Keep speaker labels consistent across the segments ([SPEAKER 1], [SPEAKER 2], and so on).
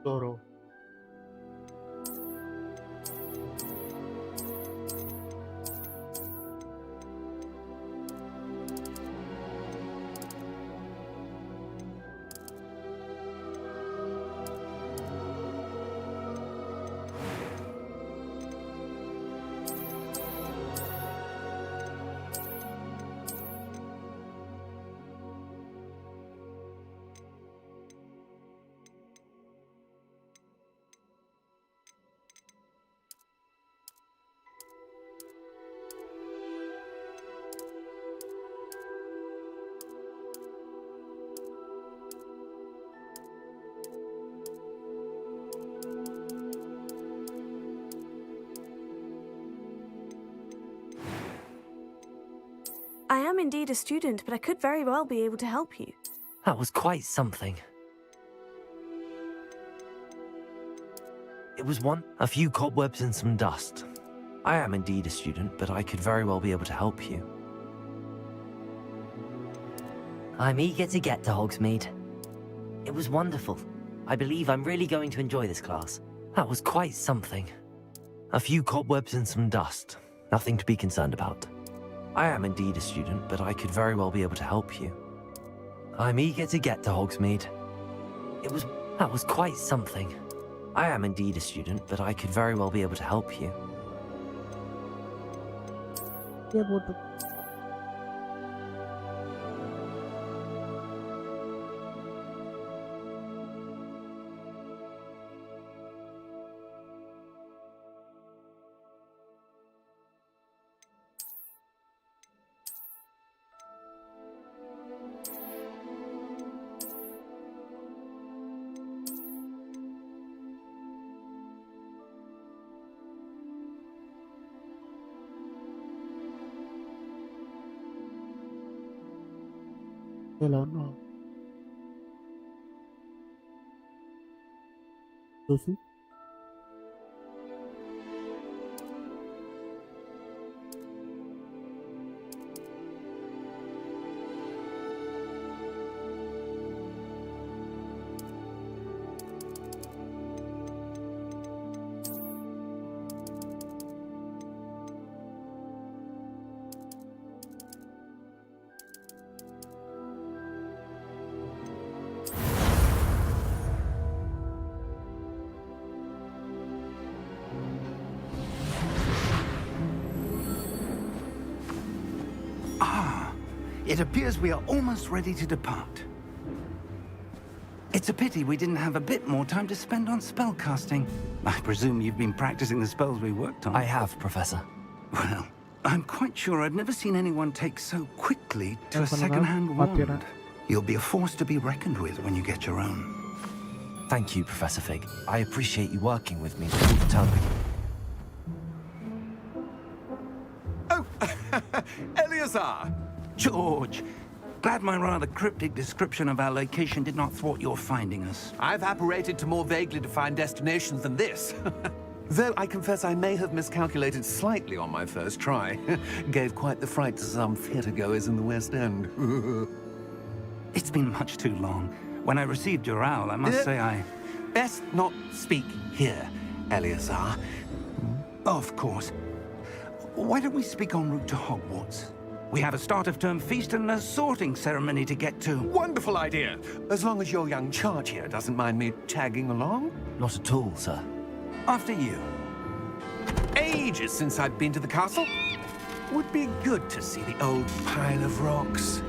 [SPEAKER 1] Toro.
[SPEAKER 2] I am indeed a student, but I could very well be able to help you.
[SPEAKER 3] That was quite something. It was a few cobwebs and some dust. I am indeed a student, but I could very well be able to help you. I'm eager to get to Hogsmeade. It was wonderful. I believe I'm really going to enjoy this class. That was quite something. A few cobwebs and some dust. Nothing to be concerned about. I am indeed a student, but I could very well be able to help you. I'm eager to get to Hogsmeade. That was quite something. I am indeed a student, but I could very well be able to help you.
[SPEAKER 1] Yeah, but Elano. Susu.
[SPEAKER 4] It appears we are almost ready to depart. It's a pity we didn't have a bit more time to spend on spellcasting. I presume you've been practicing the spells we worked on.
[SPEAKER 3] I have, Professor.
[SPEAKER 4] Well, I'm quite sure I've never seen anyone take so quickly to a
[SPEAKER 1] Apa nama?
[SPEAKER 4] second-hand
[SPEAKER 1] Mati
[SPEAKER 4] wand. You'll be a force to be reckoned with when you get your own.
[SPEAKER 3] Thank you, Professor Fig. I appreciate you working with me all the time.
[SPEAKER 5] Oh, Eleazar!
[SPEAKER 4] George, glad my rather cryptic description of our location did not thwart your finding us.
[SPEAKER 5] I've apparated to more vaguely defined destinations than this. Though I confess I may have miscalculated slightly on my first try. Gave quite the fright to some theatergoers in the West End.
[SPEAKER 4] It's been much too long. When I received your owl, I must say I...
[SPEAKER 5] Best not speak here, Eleazar.
[SPEAKER 4] Of course. Why don't we speak en route to Hogwarts? We have a start-of-term feast and a sorting ceremony to get to.
[SPEAKER 5] Wonderful idea! As long as your young charge here doesn't mind me tagging along.
[SPEAKER 3] Not at all, sir.
[SPEAKER 4] After you.
[SPEAKER 5] Ages since I've been to the castle. Would be good to see the old pile of rocks.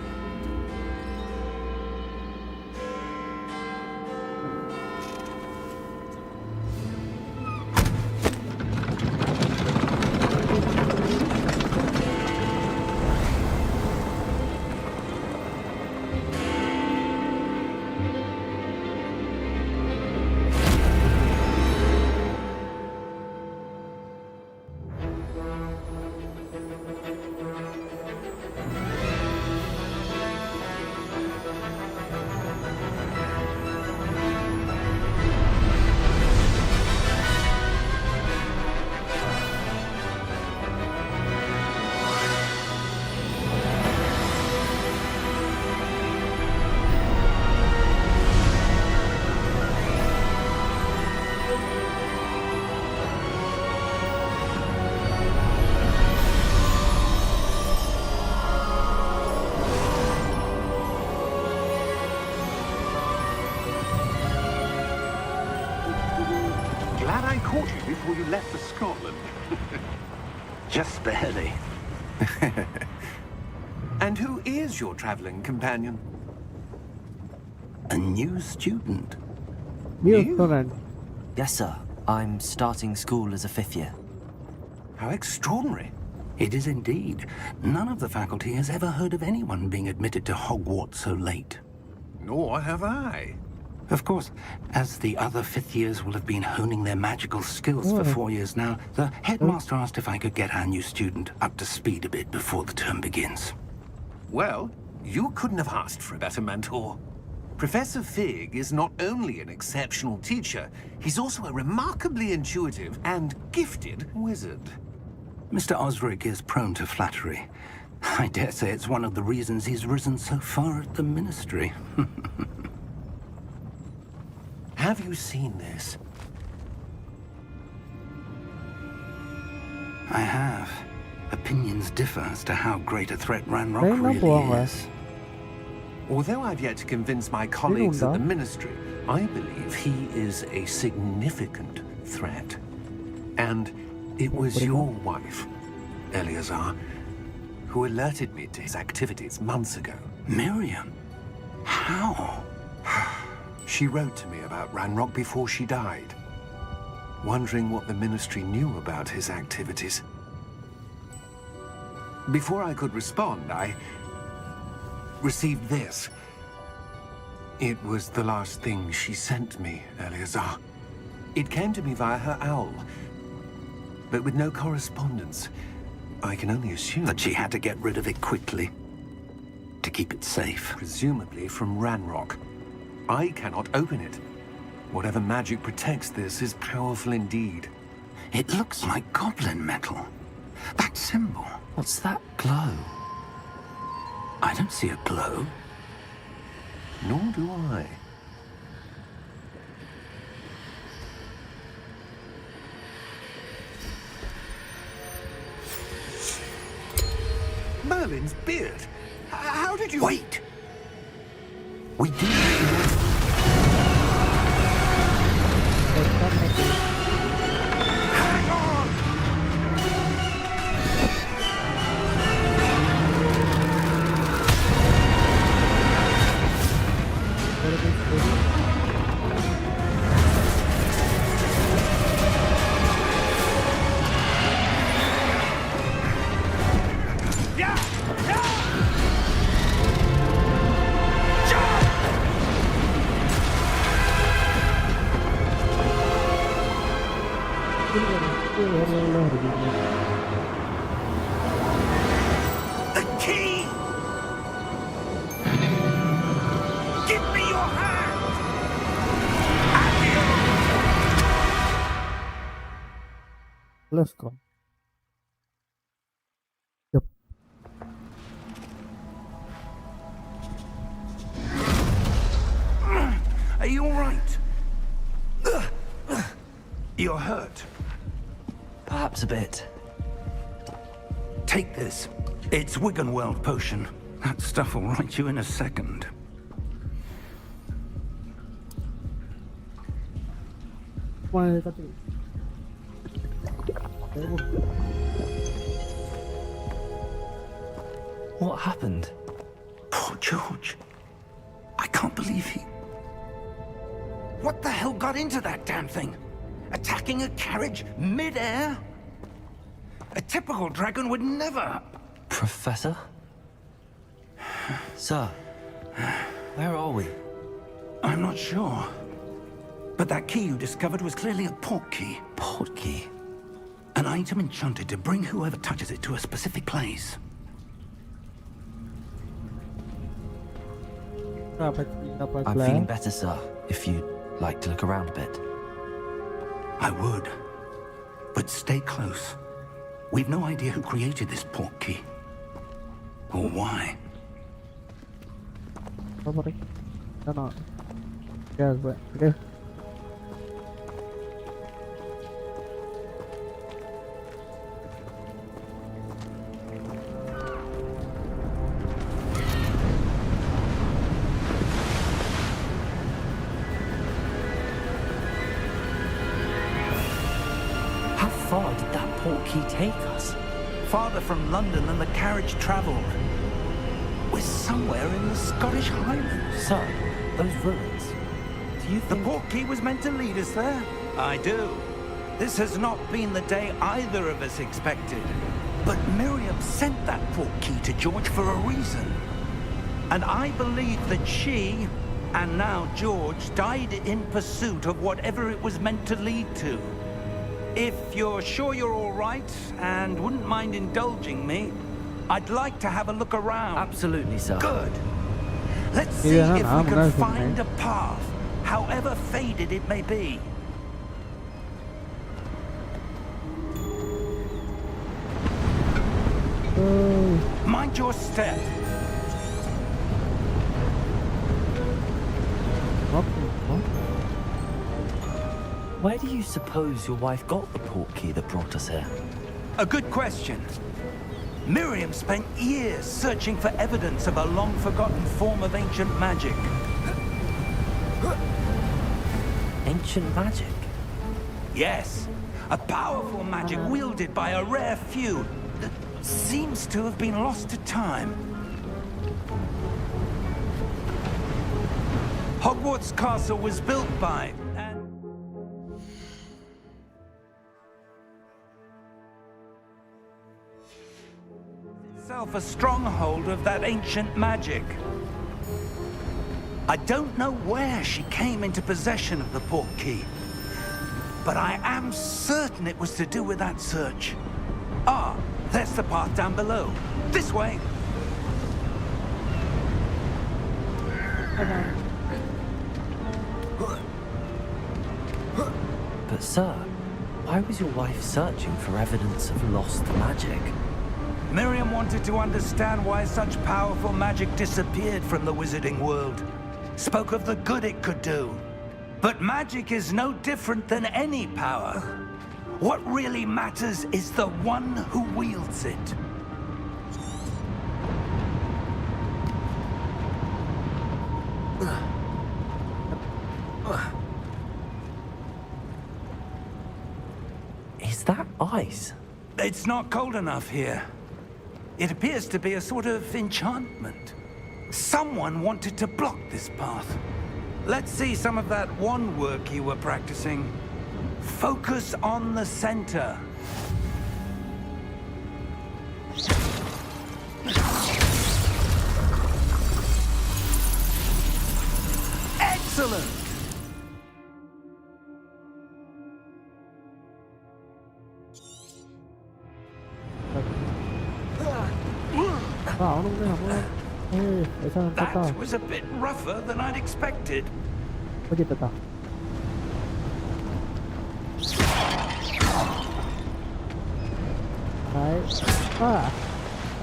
[SPEAKER 5] Glad I caught you before you left for Scotland.
[SPEAKER 4] Just barely.
[SPEAKER 5] And who is your traveling companion?
[SPEAKER 4] A new student.
[SPEAKER 1] New
[SPEAKER 5] You?
[SPEAKER 1] student.
[SPEAKER 3] Yes, sir. I'm starting school as a 5th year.
[SPEAKER 5] How extraordinary.
[SPEAKER 4] It is indeed. None of the faculty has ever heard of anyone being admitted to Hogwarts so late.
[SPEAKER 5] Nor have I.
[SPEAKER 4] Of course, as the other 5th years will have been honing their magical skills for 4 years now, the headmaster asked if I could get our new student up to speed a bit before the term begins.
[SPEAKER 5] Well, you couldn't have asked for a better mentor. Professor Fig is not only an exceptional teacher, he's also a remarkably intuitive and gifted wizard.
[SPEAKER 4] Mr. Osric is prone to flattery. I dare say it's one of the reasons he's risen so far at the Ministry.
[SPEAKER 5] Have you seen this?
[SPEAKER 4] I have. Opinions differ as to how great a threat Ranrock
[SPEAKER 1] Đấy, nó buồn
[SPEAKER 4] really
[SPEAKER 1] rồi.
[SPEAKER 4] is.
[SPEAKER 5] Although I've yet to convince my colleagues
[SPEAKER 1] đó.
[SPEAKER 5] at the Ministry, I believe he is a significant threat. And it was your wife, Eleazar, who alerted me to his activities months ago.
[SPEAKER 4] Miriam? How?
[SPEAKER 5] She wrote to me about Ranrock before she died, wondering what the Ministry knew about his activities. Before I could respond, I received this. It was the last thing she sent me, Eleazar. It came to me via her owl, but with no correspondence. I can only assume
[SPEAKER 4] That she had to get rid of it quickly to keep it safe.
[SPEAKER 5] presumably from Ranrock. I cannot open it. Whatever magic protects this is powerful indeed.
[SPEAKER 4] It looks like goblin metal. That symbol.
[SPEAKER 3] What's that glow?
[SPEAKER 4] I don't see a glow.
[SPEAKER 5] Nor do I. Merlin's beard. How did you...
[SPEAKER 4] Wait! We do.
[SPEAKER 5] Hang on! Yeah! Yeah! The key! Give me your hand!
[SPEAKER 1] Let's go. Yep.
[SPEAKER 4] Are you all right? You're hurt.
[SPEAKER 3] Perhaps a bit.
[SPEAKER 4] Take this. It's Wiggenweld potion. That stuff will right you in a second.
[SPEAKER 1] Quay các chị. Đấy, một
[SPEAKER 3] What happened?
[SPEAKER 4] Poor George. I can't believe he... What the hell got into that damn thing? Attacking a carriage mid-air? A typical dragon would never...
[SPEAKER 3] Professor? Sir, where are we?
[SPEAKER 4] I'm not sure. But that key you discovered was clearly a port key.
[SPEAKER 3] Port key?
[SPEAKER 4] An item enchanted to bring whoever touches it to a specific place.
[SPEAKER 3] I'm feeling better, sir, if you'd like to look around a bit.
[SPEAKER 4] I would. But stay close. We've no idea who created this port key. Or why.
[SPEAKER 1] Có một đấy. Đó nó. Kìa vậy. Kìa.
[SPEAKER 3] far did that portkey take us?
[SPEAKER 4] Farther from London than the carriage travelled. We're somewhere in the Scottish Highlands.
[SPEAKER 3] Sir, those ruins. Do you
[SPEAKER 4] The
[SPEAKER 3] think...
[SPEAKER 4] portkey was meant to lead us there? I do. This has not been the day either of us expected. But Miriam sent that portkey to George for a reason. And I believe that she, and now George, died in pursuit of whatever it was meant to lead to. If you're sure you're all right, and wouldn't mind indulging me, I'd like to have a look around.
[SPEAKER 3] Absolutely, sir.
[SPEAKER 4] Good. Let's see
[SPEAKER 1] Yeah,
[SPEAKER 4] if
[SPEAKER 1] I'm
[SPEAKER 4] we can
[SPEAKER 1] nice,
[SPEAKER 4] find
[SPEAKER 1] mate.
[SPEAKER 4] a path, however faded it may be. Mind your step.
[SPEAKER 3] Where do you suppose your wife got the portkey that brought us here?
[SPEAKER 4] A good question. Miriam spent years searching for evidence of a long-forgotten form of ancient magic.
[SPEAKER 3] Ancient magic?
[SPEAKER 4] Yes, a powerful magic wielded by a rare few that seems to have been lost to time. Hogwarts Castle was built by itself a stronghold of that ancient magic. I don't know where she came into possession of the portkey, but I am certain it was to do with that search. Ah, there's the path down below. This way.
[SPEAKER 3] But sir, why was your wife searching for evidence of lost magic?
[SPEAKER 4] Miriam wanted to understand why such powerful magic disappeared from the wizarding world. Spoke of the good it could do. But magic is no different than any power. What really matters is the one who wields it.
[SPEAKER 3] Is that ice?
[SPEAKER 4] It's not cold enough here. It appears to be a sort of enchantment. Someone wanted to block this path. Let's see some of that wand work you were practicing. Focus on the center. Excellent! That was a bit rougher than I'd expected.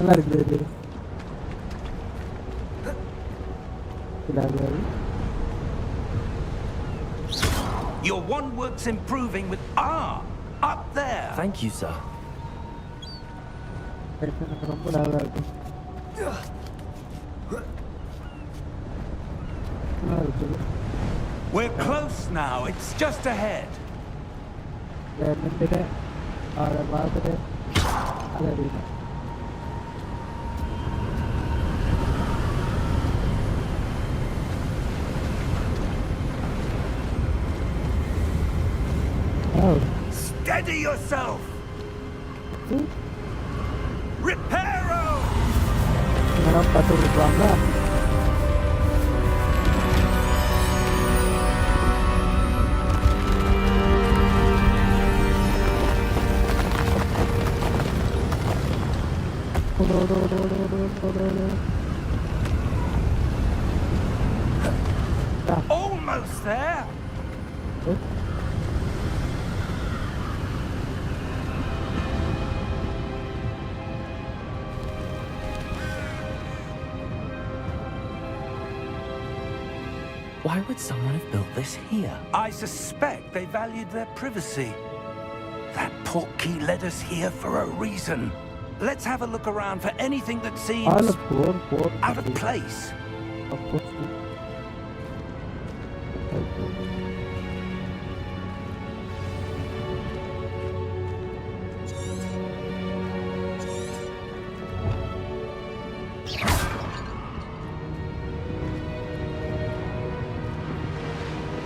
[SPEAKER 1] நல்லா இருக்குது
[SPEAKER 4] Your wand work's improving with up there.
[SPEAKER 3] Thank you, sir.
[SPEAKER 1] ரொம்ப நல்லா இருக்கு
[SPEAKER 4] We're close now. It's just ahead.
[SPEAKER 1] நின்றுட்டேன் அதை பார்த்துட்டு அதை அடிக்கணும்
[SPEAKER 4] Steady yourself. Reparo.
[SPEAKER 1] இதெல்லாம் பார்த்து விட்டுருவாங்க
[SPEAKER 4] Almost there.
[SPEAKER 3] Why would someone have built this here?
[SPEAKER 4] I suspect they valued their privacy. That portkey led us here for a reason. Let's have a look around for anything that seems out of place.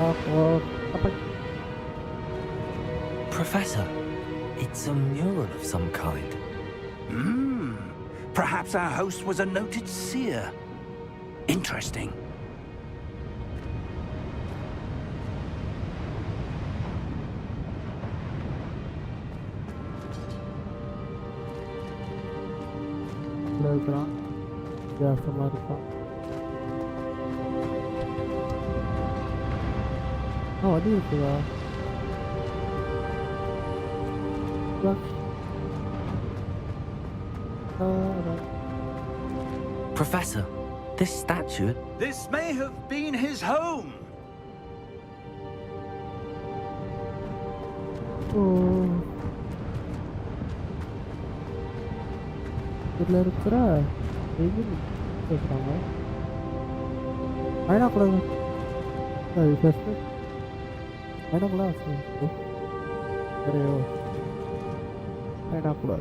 [SPEAKER 1] apa?
[SPEAKER 3] Professor, it's a mural of some kind.
[SPEAKER 4] Perhaps our host was a noted seer. Interesting.
[SPEAKER 1] இருக்கிறான் வித்தியாசமா இருக்கான். வடி இருக்குதா?
[SPEAKER 3] Professor, this statue...
[SPEAKER 4] This may have been his home.
[SPEAKER 1] இதில் இருக்கிற வெயில் கேட்குறாங்க. ஐநாக்குள்ள ஐநாக்குள்ள சரியோ ஐநாக்குள்ள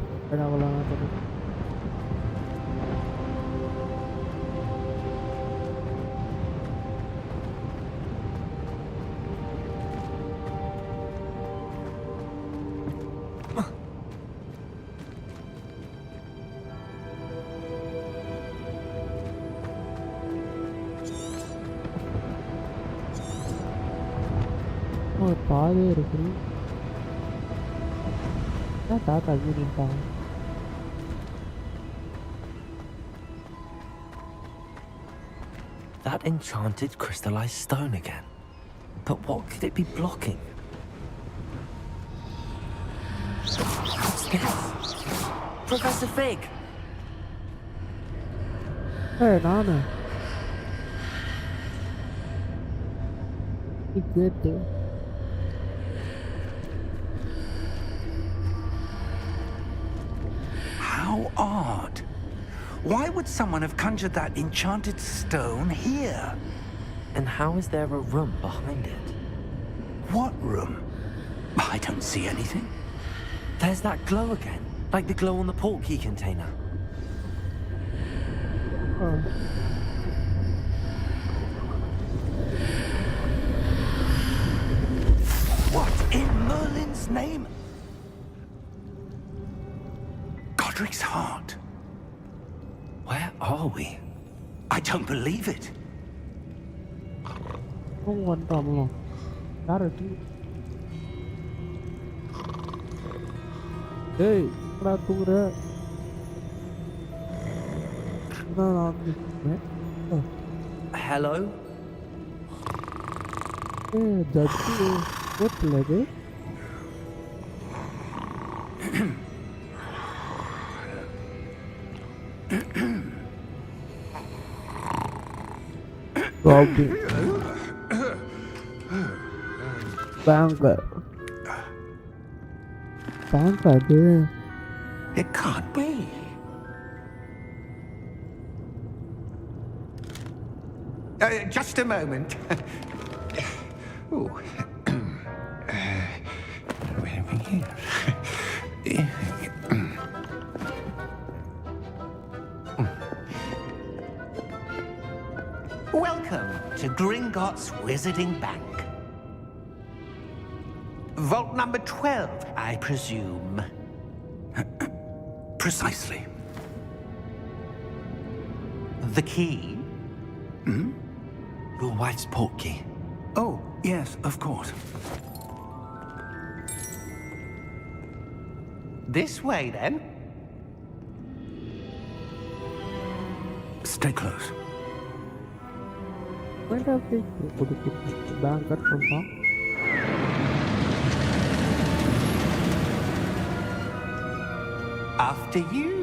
[SPEAKER 1] ஒரு பாதை இருக்குது. தாத்தா அங்கிட்டாங்க.
[SPEAKER 3] That enchanted crystallized stone again. But what could it be blocking? What's this? Professor Fig!
[SPEAKER 1] Hey, Nana. You good, dude?
[SPEAKER 4] How odd. Why would someone have conjured that enchanted stone here?
[SPEAKER 3] And how is there a room behind it?
[SPEAKER 4] What room? I don't see anything.
[SPEAKER 3] There's that glow again, like the glow on the portkey container.
[SPEAKER 4] What in Merlin's name? Godric's heart.
[SPEAKER 3] Where are we?
[SPEAKER 4] I don't believe it.
[SPEAKER 1] Hey,
[SPEAKER 3] Hello?
[SPEAKER 1] Banker.
[SPEAKER 4] It can't be. Just a moment. Ooh. Welcome to Gringotts Wizarding Bank. Vault number 12, I presume. Precisely. The key?
[SPEAKER 3] Your wife's portkey.
[SPEAKER 4] Oh, yes, of course. This way, then. Stay close.
[SPEAKER 1] Where does this banker come from?
[SPEAKER 4] After you.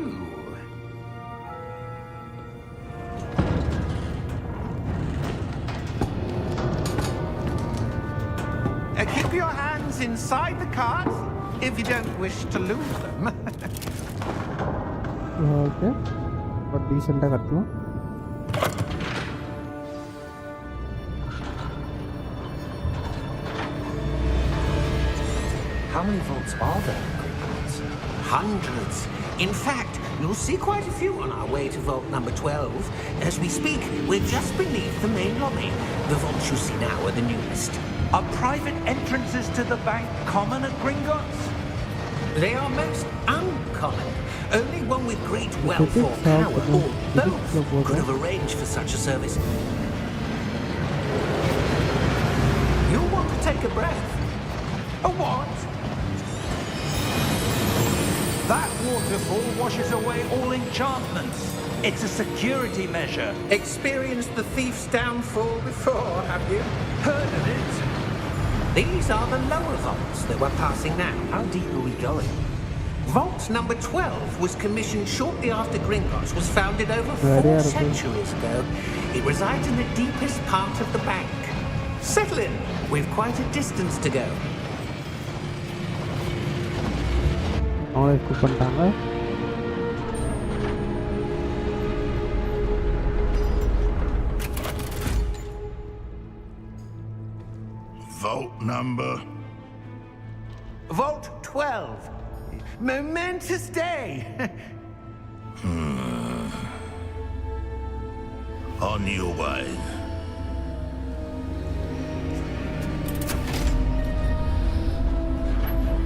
[SPEAKER 4] Keep your hands inside the cart if you don't wish to lose them.
[SPEAKER 1] Okay. But decent cut.
[SPEAKER 3] How many vaults are there in Gringotts?
[SPEAKER 6] Hundreds. In fact, you'll see quite a few on our way to vault number 12. As we speak, we're just beneath the main lobby. The vaults you see now are the newest.
[SPEAKER 4] Are private entrances to the bank common at Gringotts?
[SPEAKER 6] They are most uncommon. Only one with great wealth or power, or both, could have arranged for such a service. You'll want to take a breath.
[SPEAKER 4] A what? That waterfall washes away all enchantments. It's a security measure.
[SPEAKER 6] Experienced the thief's downfall before, have you?
[SPEAKER 4] Heard of it?
[SPEAKER 6] These are the lower vaults that we're passing now.
[SPEAKER 3] How deep are we going?
[SPEAKER 6] Vault number 12 was commissioned shortly after Gringotts was founded over 4 centuries ago. It resides in the deepest part of the bank. Settle in. We've quite a distance to go.
[SPEAKER 1] அவங்களே skip பண்ணிட்டாங்க.
[SPEAKER 7] Vault number?
[SPEAKER 4] Vault 12. Momentous day.
[SPEAKER 7] On your way.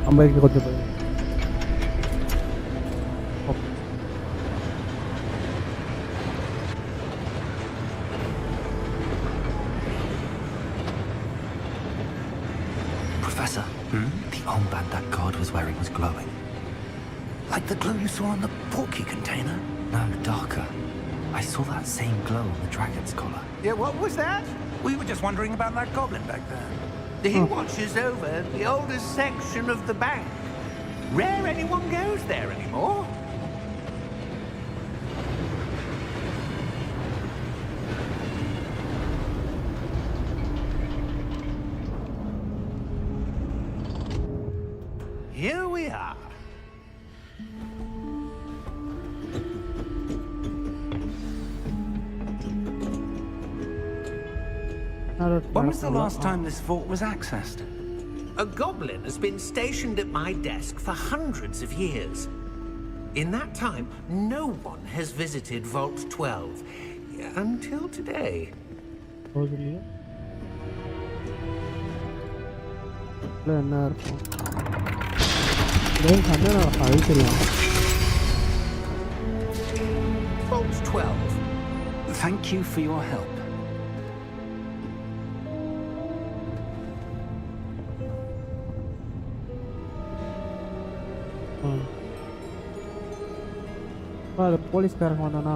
[SPEAKER 1] அம்பைக்கு கொஞ்சம் போய்
[SPEAKER 3] Professor, the armband that guard was wearing was glowing.
[SPEAKER 4] Like the glow you saw on the porky container?
[SPEAKER 3] No, darker. I saw that same glow on the dragon's collar.
[SPEAKER 4] Yeah, what was that? We were just wondering about that goblin back there.
[SPEAKER 6] He watches over the oldest section of the bank. Rare anyone goes there anymore. Here we are.
[SPEAKER 4] When was the last time this vault was accessed?
[SPEAKER 6] A goblin has been stationed at my desk for hundreds of years. In that time, no one has visited Vault 12 until today.
[SPEAKER 1] போகுதுலையே என்ன இருக்கும் அது தெரியும்.
[SPEAKER 6] Vault 12.
[SPEAKER 4] Thank you for your help.
[SPEAKER 1] அது போலீஸ்காரங்க வந்தானா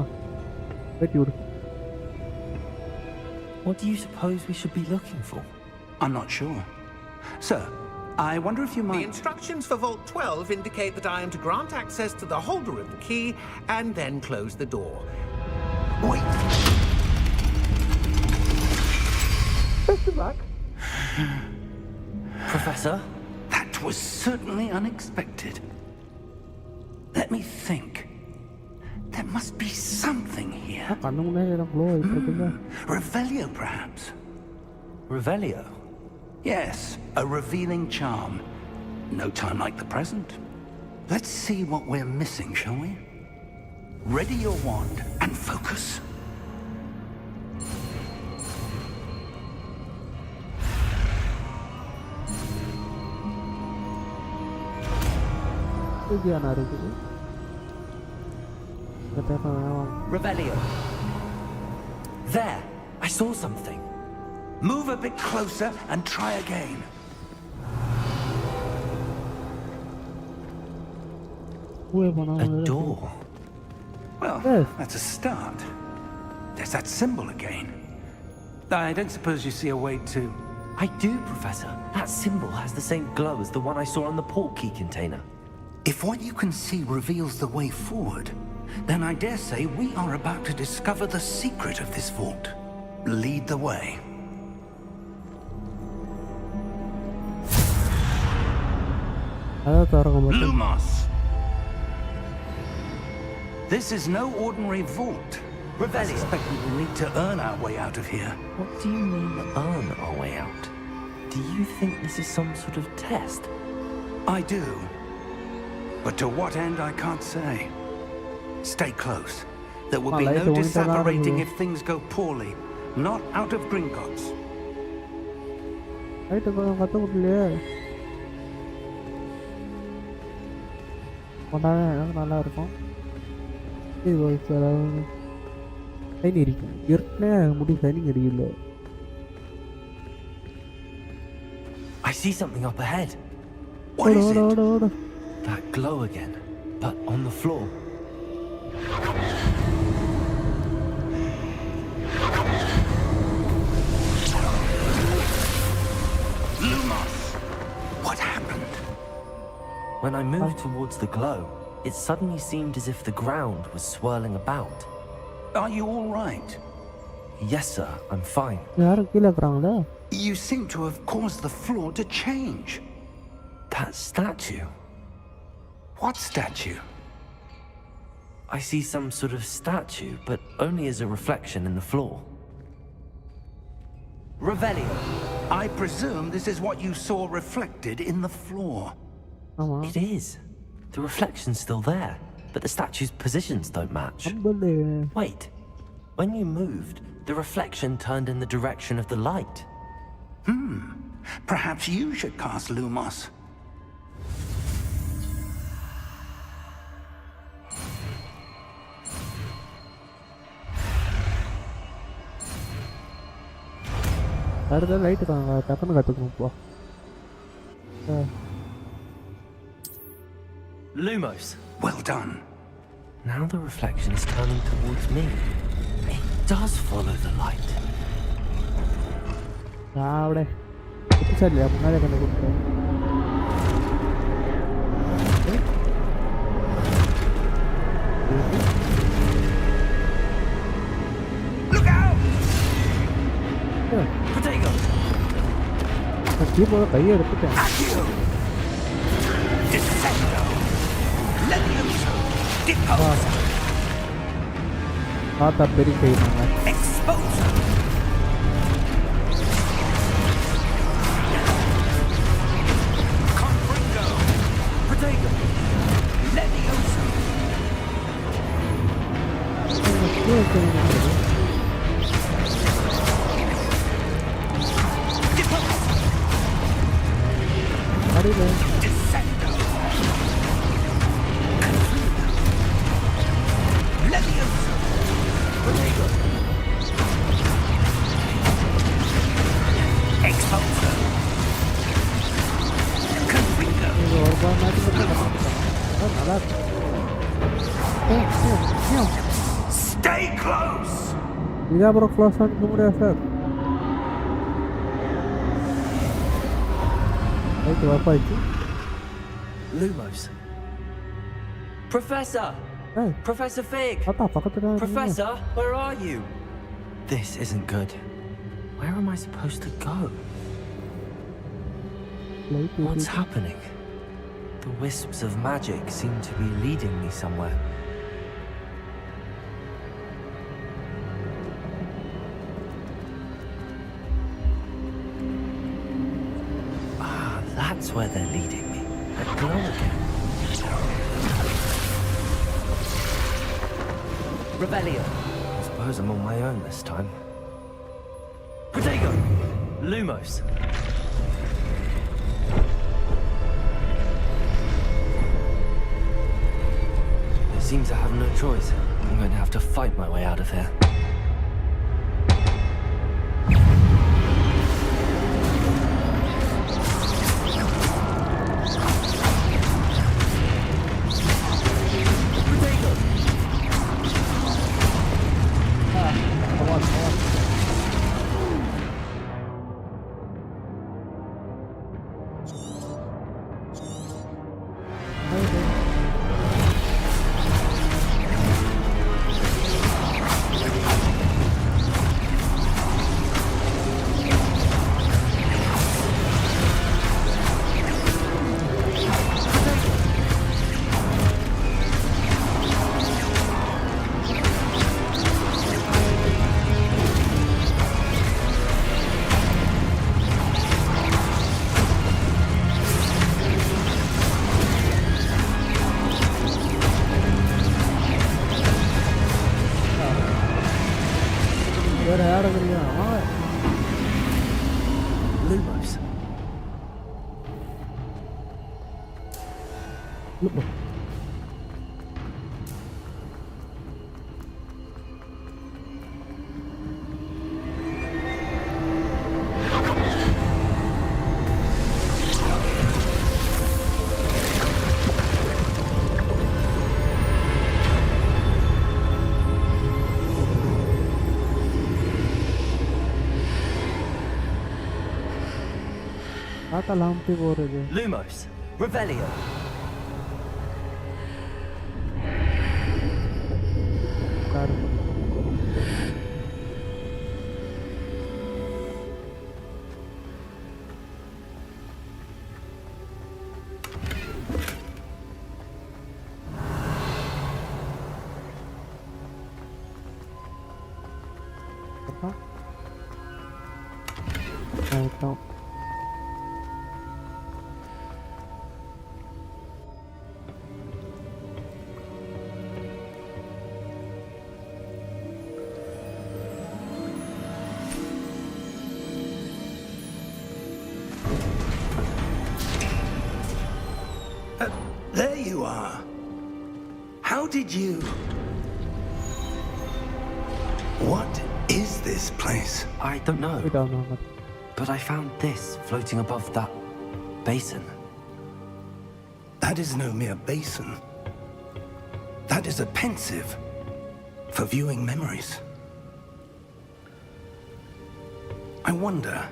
[SPEAKER 1] வெட்டி விடு.
[SPEAKER 3] What do you suppose we should be looking for?
[SPEAKER 4] I'm not sure. Sir, I wonder if you
[SPEAKER 6] The
[SPEAKER 4] might...
[SPEAKER 6] instructions for Vault 12 indicate that I am to grant access to the holder of the key and then close the door.
[SPEAKER 4] Wait!
[SPEAKER 6] Best of luck.
[SPEAKER 3] Professor?
[SPEAKER 4] That was certainly unexpected. Let me think. There must be something here.
[SPEAKER 1] கண்ணு முன்னாடி flow ஆயிட்டு இருக்குங்க.
[SPEAKER 4] Revelio, perhaps?
[SPEAKER 3] Revelio?
[SPEAKER 4] Yes, a revealing charm. No time like the present. Let's see what we're missing, shall we? Ready your wand and focus.
[SPEAKER 1] இதுதானா இருக்குது?
[SPEAKER 3] Revelio. There! I saw something.
[SPEAKER 4] Move a bit closer and try again.
[SPEAKER 3] A door.
[SPEAKER 4] Well,
[SPEAKER 1] Yes.
[SPEAKER 4] that's a start. There's that symbol again. I don't suppose you see a way to...
[SPEAKER 3] I do, Professor. That symbol has the same glow as the one I saw on the port key container.
[SPEAKER 4] If what you can see reveals the way forward, then I dare say we are about to discover the secret of this vault. Lead the way.
[SPEAKER 1] அதான் தரங்க மட்டும்.
[SPEAKER 4] Lumos! This is no ordinary vault. I suspect we will need to earn our way out of here.
[SPEAKER 3] What do you mean, earn our way out? Do you think this is some sort of test?
[SPEAKER 4] I do. But to what end, I can't say. Stay close. There will be
[SPEAKER 1] Light
[SPEAKER 4] no
[SPEAKER 1] only
[SPEAKER 4] disapparating
[SPEAKER 1] the
[SPEAKER 4] if things go poorly. Not out of Gringotts.
[SPEAKER 1] Light கொஞ்சம் கற்று கொடுக்கலையே. கொண்டாவே எனக்கு நல்லா இருக்கும். இது ஒரு சில sign எரிக்கும். ஏற்கனவே முடி signing எரியல.
[SPEAKER 3] I see something up ahead.
[SPEAKER 4] What is it?
[SPEAKER 1] ஓட.
[SPEAKER 3] That glow again, but on the floor.
[SPEAKER 4] Lumos! What happened?
[SPEAKER 3] When I moved towards the glow, it suddenly seemed as if the ground was swirling about.
[SPEAKER 4] Are you all right?
[SPEAKER 3] Yes, sir, I'm fine.
[SPEAKER 1] யாரும் கீழே இருக்கிறாங்களா?
[SPEAKER 4] You seem to have caused the floor to change.
[SPEAKER 3] That statue.
[SPEAKER 4] What statue?
[SPEAKER 3] I see some sort of statue, but only as a reflection in the floor. Revelio.
[SPEAKER 4] I presume this is what you saw reflected in the floor.
[SPEAKER 1] ஆமா.
[SPEAKER 3] It is. The reflection's still there, but the statue's positions don't match.
[SPEAKER 1] Humbly.
[SPEAKER 3] Wait. When you moved, the reflection turned in the direction of the light.
[SPEAKER 4] Perhaps you should cast Lumos.
[SPEAKER 1] அடுத்த light டக்குன்னு கற்றுக்கணும் போ.
[SPEAKER 3] Lumos.
[SPEAKER 4] Well done.
[SPEAKER 3] Now the reflection is turning towards me. It does follow the light.
[SPEAKER 1] അവിടെ இல்லையா முன்னாடியே கண்டு கொடுத்தேன்.
[SPEAKER 4] Look out!
[SPEAKER 3] Potato.
[SPEAKER 1] கீபோர்டை கையை எடுத்துட்டேன்.
[SPEAKER 4] Accio! Descendo! Levioso! Deposer!
[SPEAKER 1] பார்த்தா பெரிய செய்வாங்க.
[SPEAKER 4] Exposer! Confringo!
[SPEAKER 3] Potato.
[SPEAKER 4] Levioso! Deposer!
[SPEAKER 1] அடியில
[SPEAKER 4] Descendo! Levioso!
[SPEAKER 3] Potato.
[SPEAKER 4] Exposer! Confringo!
[SPEAKER 1] இது ஒரு பால் மேட்ச் நல்லா இருக்கு.
[SPEAKER 4] Stay close!
[SPEAKER 1] இது அப்புறம் க்ளோஸ் ஆகிக்க முடியாது சார். ரைட்டு ஒர்க் ஆயிடுச்சு.
[SPEAKER 3] Lumos. Professor!
[SPEAKER 1] ஏய்
[SPEAKER 3] Professor Fig!
[SPEAKER 1] பார்த்தா பக்கத்துல தான் இருக்கீங்க.
[SPEAKER 3] Professor, where are you? This isn't good. Where am I supposed to go?
[SPEAKER 1] Light
[SPEAKER 3] What's happening? The wisps of magic seem to be leading me somewhere. Ah, that's where they're leading me. That glow again. Revelio. I suppose I'm on my own this time. Potato! Lumos. It seems I have no choice. I'm going to have to fight my way out of here.
[SPEAKER 1] வேற யாரும் இல்லையா?
[SPEAKER 3] Lumos.
[SPEAKER 1] Look. Ata lampi borede.
[SPEAKER 3] Lumos, Revelio.
[SPEAKER 1] Claro. Apa? Tahu.
[SPEAKER 4] There you are. How did you... What is this place?
[SPEAKER 3] I don't know,
[SPEAKER 1] We don't know.
[SPEAKER 3] but I found this floating above that basin.
[SPEAKER 4] That is no mere basin. That is a pensive for viewing memories. I wonder...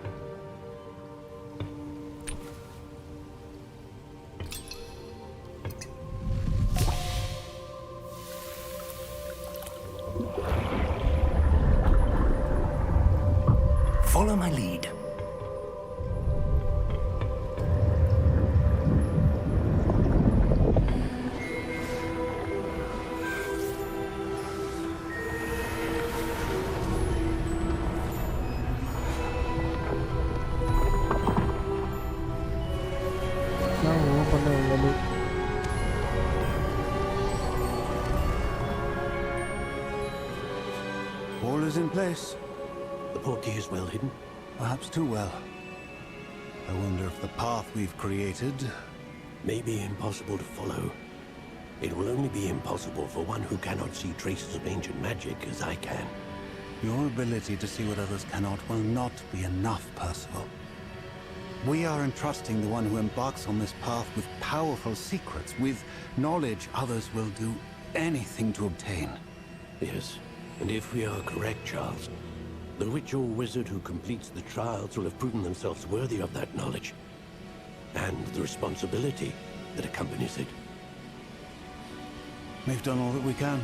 [SPEAKER 4] Follow my lead.
[SPEAKER 1] Now open the value.
[SPEAKER 8] All is in place.
[SPEAKER 9] The portkey is well hidden.
[SPEAKER 8] Perhaps too well. I wonder if the path we've created...
[SPEAKER 9] May be impossible to follow. It will only be impossible for one who cannot see traces of ancient magic as I can.
[SPEAKER 8] Your ability to see what others cannot will not be enough, Percival. We are entrusting the one who embarks on this path with powerful secrets, with knowledge others will do anything to obtain.
[SPEAKER 9] Yes, and if we are correct, Charles, the witch or wizard who completes the trials will have proven themselves worthy of that knowledge, and the responsibility that accompanies it.
[SPEAKER 8] We've done all that we can.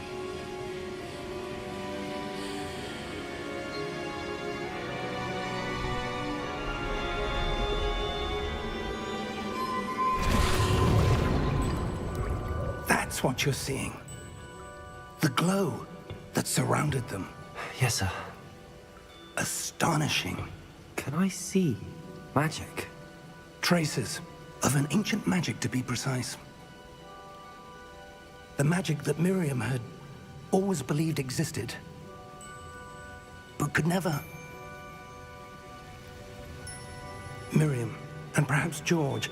[SPEAKER 4] That's what you're seeing. The glow that surrounded them.
[SPEAKER 3] Yes, sir.
[SPEAKER 4] Astonishing.
[SPEAKER 3] Can I see magic?
[SPEAKER 4] Traces of an ancient magic, to be precise. The magic that Miriam had always believed existed, but could never. Miriam, and perhaps George,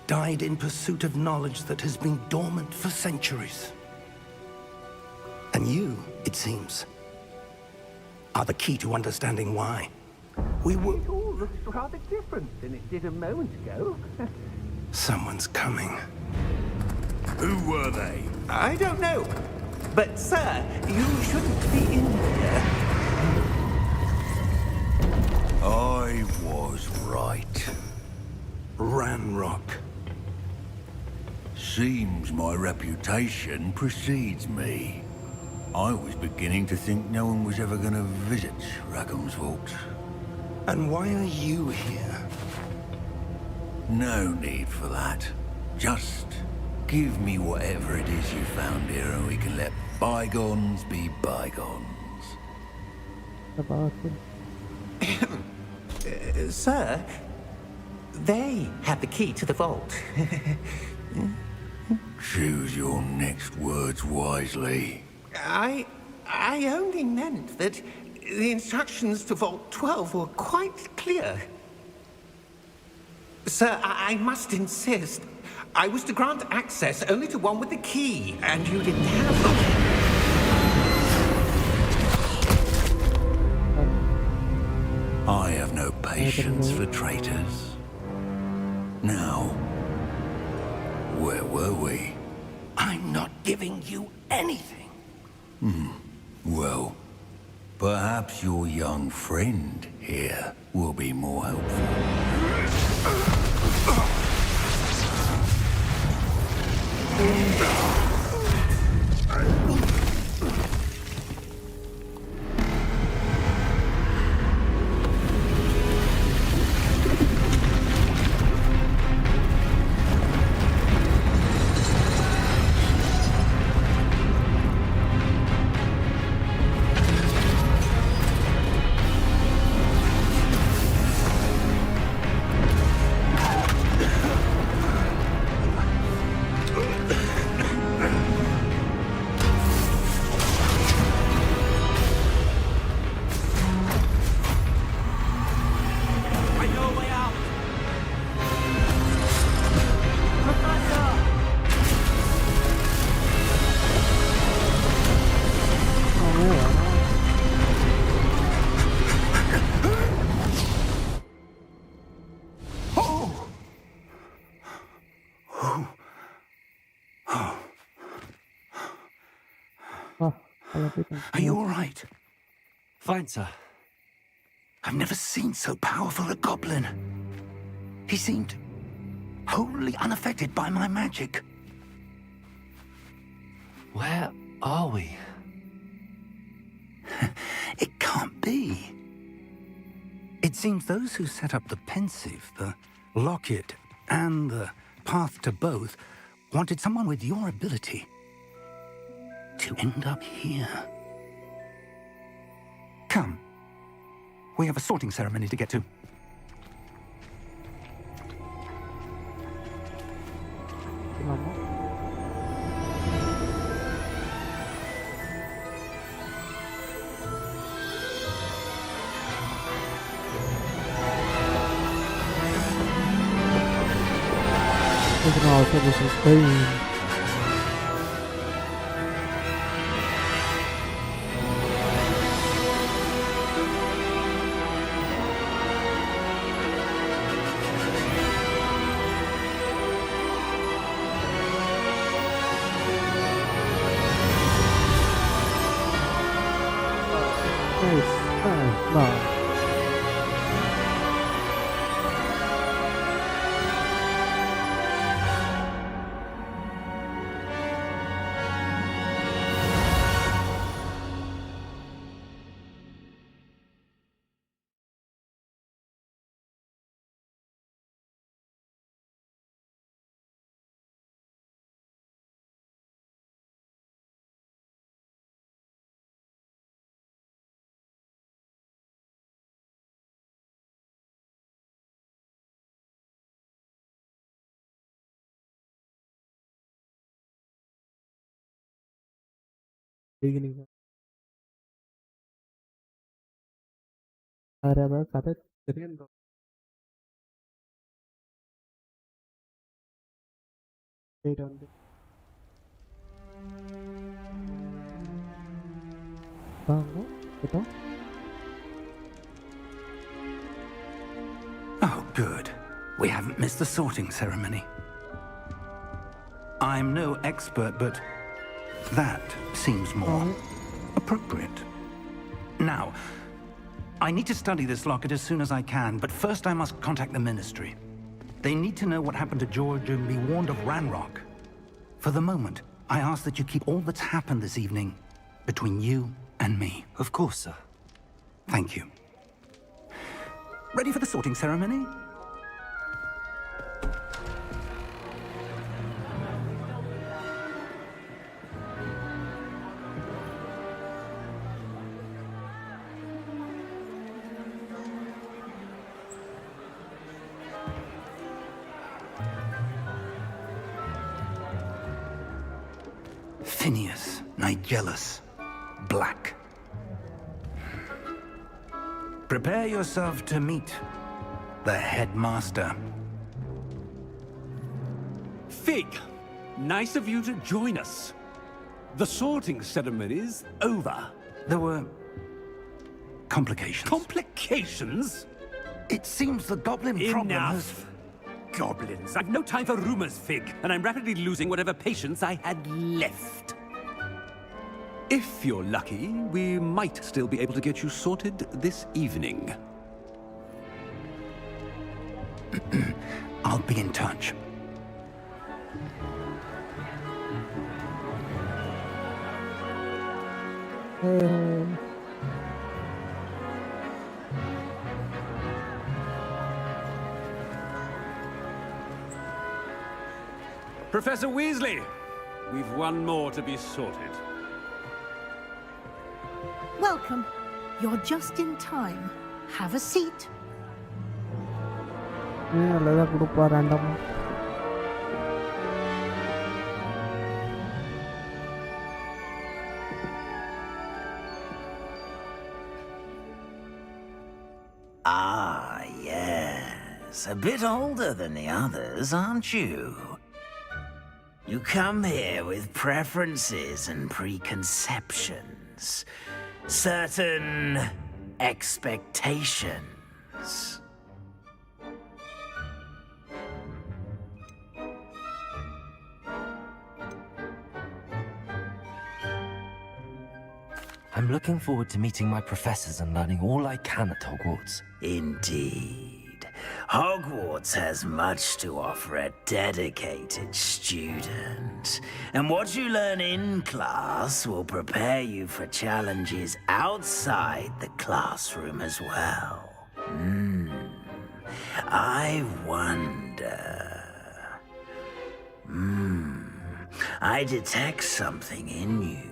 [SPEAKER 4] died in pursuit of knowledge that has been dormant for centuries. And you, it seems, are the key to understanding why. We were...
[SPEAKER 6] It all looks rather different than it did a moment ago.
[SPEAKER 4] Someone's coming.
[SPEAKER 7] Who were they?
[SPEAKER 6] I don't know. But, sir, you shouldn't be in here.
[SPEAKER 7] I was right.
[SPEAKER 4] Ranrock.
[SPEAKER 7] Seems my reputation precedes me. I was beginning to think no one was ever going to visit Rackham's vault.
[SPEAKER 4] And why are you here?
[SPEAKER 7] No need for that. Just give me whatever it is you found here and we can let bygones be bygones.
[SPEAKER 1] About
[SPEAKER 6] Sir, they have the key to the vault.
[SPEAKER 7] Choose your next words wisely.
[SPEAKER 6] I only meant that the instructions to Vault 12 were quite clear. Sir, I must insist. I was to grant access only to one with the key, and you didn't have them.
[SPEAKER 7] I have no patience for traitors. Now, where were we?
[SPEAKER 4] I'm not giving you anything.
[SPEAKER 7] Well, perhaps your young friend here will be more helpful.
[SPEAKER 4] Are you all right?
[SPEAKER 3] Fine, sir.
[SPEAKER 4] I've never seen so powerful a goblin. He seemed wholly unaffected by my magic.
[SPEAKER 3] Where are we?
[SPEAKER 4] It can't be. It seems those who set up the pensive, the locket, and the path to both wanted someone with your ability to end up here. Come. We have a sorting ceremony to get to.
[SPEAKER 1] Also, this is Spain. Beginning. Ada kata jadi kan they don't bangun betul.
[SPEAKER 4] Oh, good. We haven't missed the sorting ceremony. I'm no expert, but that seems more appropriate. Now, I need to study this locket as soon as I can, but first I must contact the Ministry. They need to know what happened to George and be warned of Ranrock. For the moment, I ask that you keep all that's happened this evening between you and me.
[SPEAKER 3] Of course, sir.
[SPEAKER 4] Thank you. Ready for the sorting ceremony? Phineas, Nigellus, Black. Prepare yourself to meet the headmaster.
[SPEAKER 10] Fig, nice of you to join us. The sorting ceremony's over.
[SPEAKER 4] There were complications.
[SPEAKER 10] Complications?
[SPEAKER 4] It seems the goblin problem has...
[SPEAKER 10] Enough. Goblins. I've no time for rumors, Fig, and I'm rapidly losing whatever patience I had left. If you're lucky, we might still be able to get you sorted this evening.
[SPEAKER 4] I'll be in touch.
[SPEAKER 10] Professor Weasley, we've one more to be sorted.
[SPEAKER 11] Welcome. You're just in time. Have a seat.
[SPEAKER 12] Ah, yes. A bit older than the others, aren't you? You come here with preferences and preconceptions. Certain expectations.
[SPEAKER 3] I'm looking forward to meeting my professors and learning all I can at Hogwarts.
[SPEAKER 12] Indeed. Hogwarts has much to offer a dedicated student. And what you learn in class will prepare you for challenges outside the classroom as well. I wonder... I detect something in you.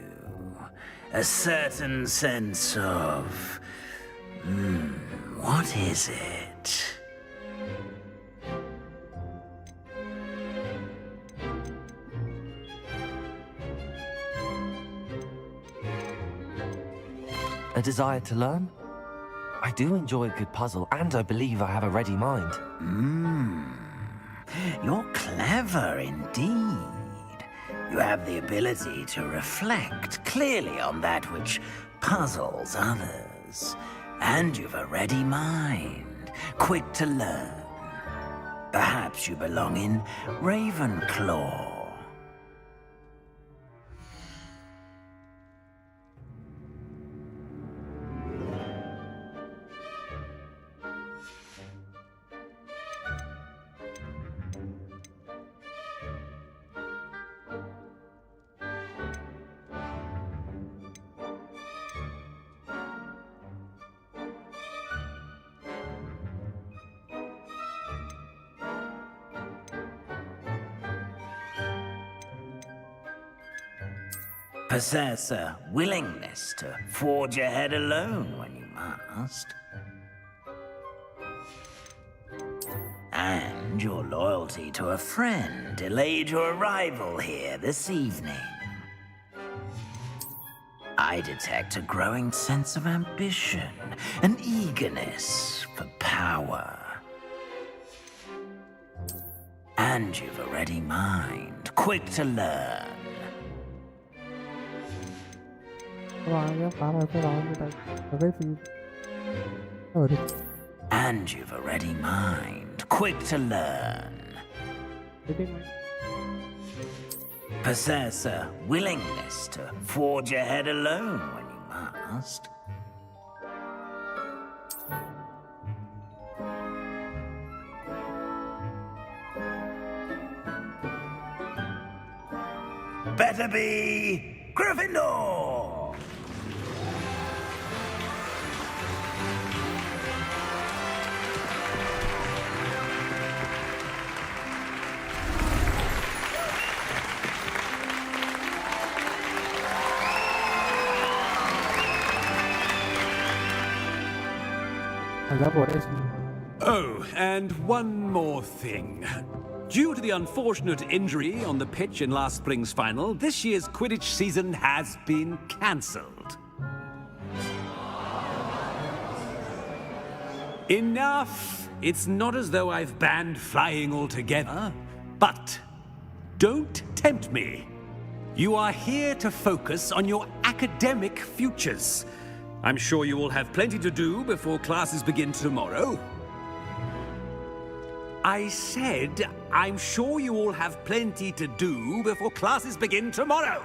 [SPEAKER 12] A certain sense of... what is it?
[SPEAKER 3] A desire to learn? I do enjoy a good puzzle, and I believe I have a ready mind.
[SPEAKER 12] You're clever indeed. You have the ability to reflect clearly on that which puzzles others. And you've a ready mind, quick to learn. Perhaps you belong in Ravenclaw. Possess a willingness to forge ahead alone when you must. And your loyalty to a friend delayed your arrival here this evening. I detect a growing sense of ambition, an eagerness for power. And you've a ready mind, quick to learn. And you've a ready mind, quick to learn. Possess a willingness to forge ahead alone when you must. Better be Gryffindor!
[SPEAKER 10] Oh, and one more thing. Due to the unfortunate injury on the pitch in last spring's final, this year's Quidditch season has been cancelled. Enough! It's not as though I've banned flying altogether, but Don't tempt me. You are here to focus on your academic futures. I'm sure you will have plenty to do before classes begin tomorrow. I said, I'm sure you all have plenty to do before classes begin tomorrow.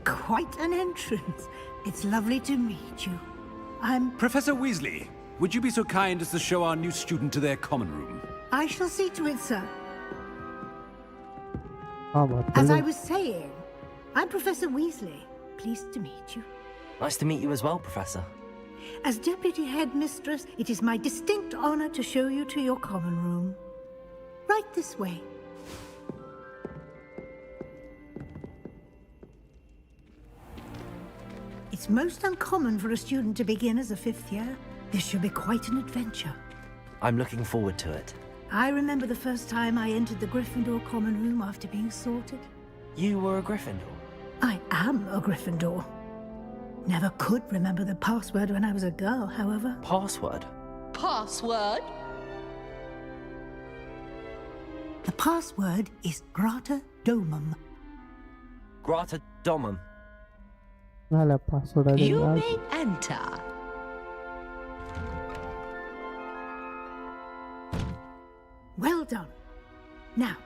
[SPEAKER 11] Quite an entrance. It's lovely to meet you. I'm...
[SPEAKER 10] Professor Weasley, would you be so kind as to show our new student to their common room?
[SPEAKER 11] I shall see to it, sir.
[SPEAKER 1] ஆமா
[SPEAKER 11] As I was saying, I'm Professor Weasley. Pleased to meet you.
[SPEAKER 3] Nice to meet you as well, Professor.
[SPEAKER 11] As Deputy Headmistress, it is my distinct honor to show you to your common room. Right this way. It's most uncommon for a student to begin as a 5th year. This should be quite an adventure.
[SPEAKER 3] I'm looking forward to it.
[SPEAKER 11] I remember the first time I entered the Gryffindor common room after being sorted.
[SPEAKER 3] You were a Gryffindor?
[SPEAKER 11] I am a Gryffindor. Never could remember the password when I was a girl, however.
[SPEAKER 3] Password?
[SPEAKER 13] Password?
[SPEAKER 11] The password is Grata Domum.
[SPEAKER 3] Grata Domum.
[SPEAKER 1] நல்ல password
[SPEAKER 13] You may enter.
[SPEAKER 11] Well done. Now,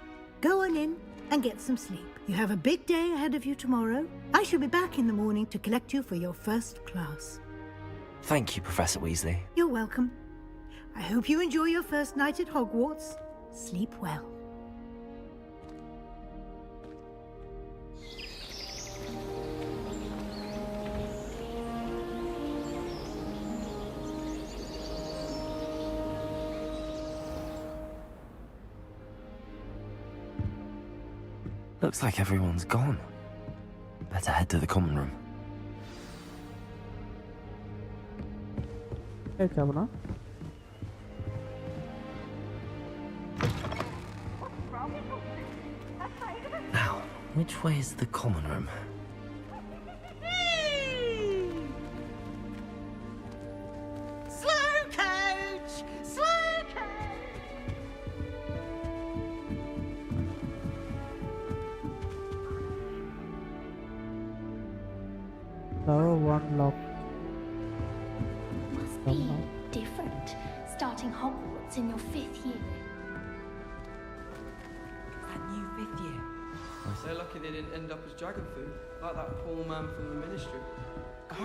[SPEAKER 11] go on in and get some sleep. You have a big day ahead of you tomorrow. I shall be back in the morning to collect you for your first class.
[SPEAKER 3] Thank you, Professor Weasley.
[SPEAKER 11] You're welcome. I hope you enjoy your first night at Hogwarts. Sleep well.
[SPEAKER 3] Looks like everyone's gone. Better head to the common room.
[SPEAKER 1] Hey, Chavana.
[SPEAKER 3] Now, which way is the common room?
[SPEAKER 13] Slow coach! Slow coach!
[SPEAKER 1] Tower 1 lock.
[SPEAKER 14] Must be different, starting Hogwarts in your 5th year.
[SPEAKER 15] That new 5th year.
[SPEAKER 16] They're lucky they didn't end up as dragon food, like that poor man from the ministry.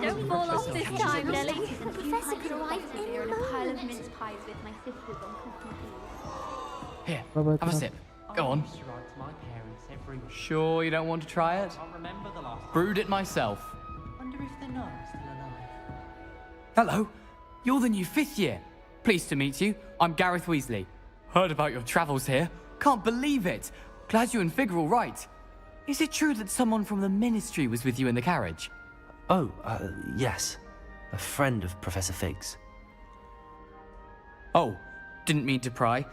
[SPEAKER 14] Don't fall off this time, Lily. The professor could arrive in a pile of mince pies with my sisters on Christmas Eve.
[SPEAKER 15] Here, have a sip. Go on. Sure you don't want to try it? Brewed it myself.
[SPEAKER 17] Wonder if the gnome's still alive.
[SPEAKER 15] Hello, you're the new 5th year. Pleased to meet you. I'm Gareth Weasley. Heard about your travels here. Can't believe it. Glad you and Fig are all right. Is it true that someone from the ministry was with you in the carriage?
[SPEAKER 3] Oh, yes. A friend of Professor Fig's.
[SPEAKER 15] Oh, didn't mean to pry.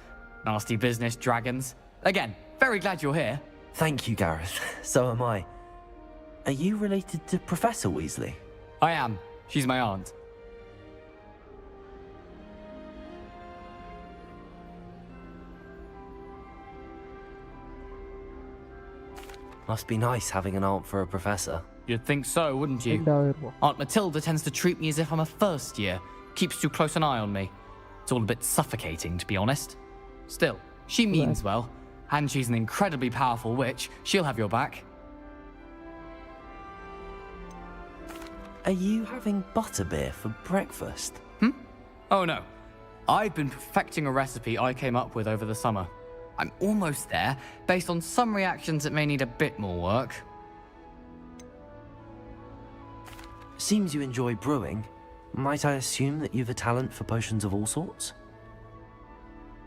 [SPEAKER 15] Nasty business, dragons. Again, very glad you're here.
[SPEAKER 3] Thank you, Gareth. So am I. Are you related to Professor Weasley?
[SPEAKER 15] I am. She's my aunt.
[SPEAKER 3] Must be nice having an aunt for a professor.
[SPEAKER 15] You'd think so, wouldn't you? Aunt Matilda tends to treat me as if I'm a first year. Keeps too close an eye on me. It's all a bit suffocating, to be honest. Still, she means well. And she's an incredibly powerful witch. She'll have your back.
[SPEAKER 3] Are you having butterbeer for breakfast?
[SPEAKER 15] Oh no. I've been perfecting a recipe I came up with over the summer. I'm almost there, based on some reactions that may need a bit more work.
[SPEAKER 3] Seems you enjoy brewing. Might I assume that you've a talent for potions of all sorts?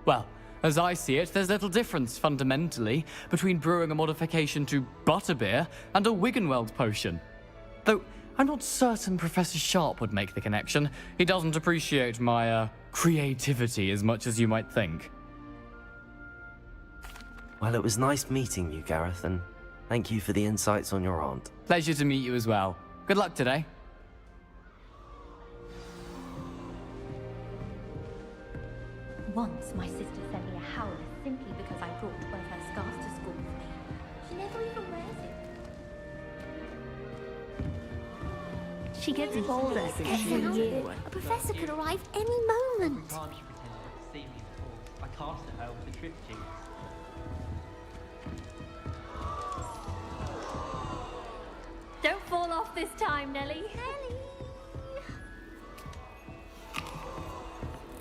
[SPEAKER 15] Well, as I see it, there's little difference, fundamentally, between brewing a modification to butterbeer and a Wiggenweld potion. Though, I'm not certain Professor Sharp would make the connection. He doesn't appreciate my, creativity as much as you might think.
[SPEAKER 3] Well, it was nice meeting you, Gareth, and thank you for the insights on your aunt.
[SPEAKER 15] Pleasure to meet you as well. Good luck today.
[SPEAKER 14] once my sister sent me a howler simply because I brought one of her scarves to school with me. She never even wears it. She gets bolder every year. A professor could arrive any moment.
[SPEAKER 17] Can't you pretend not to see me in the halls? I cast at her with a trip cheese.
[SPEAKER 14] Don't fall off this time, Nellie. Nellie!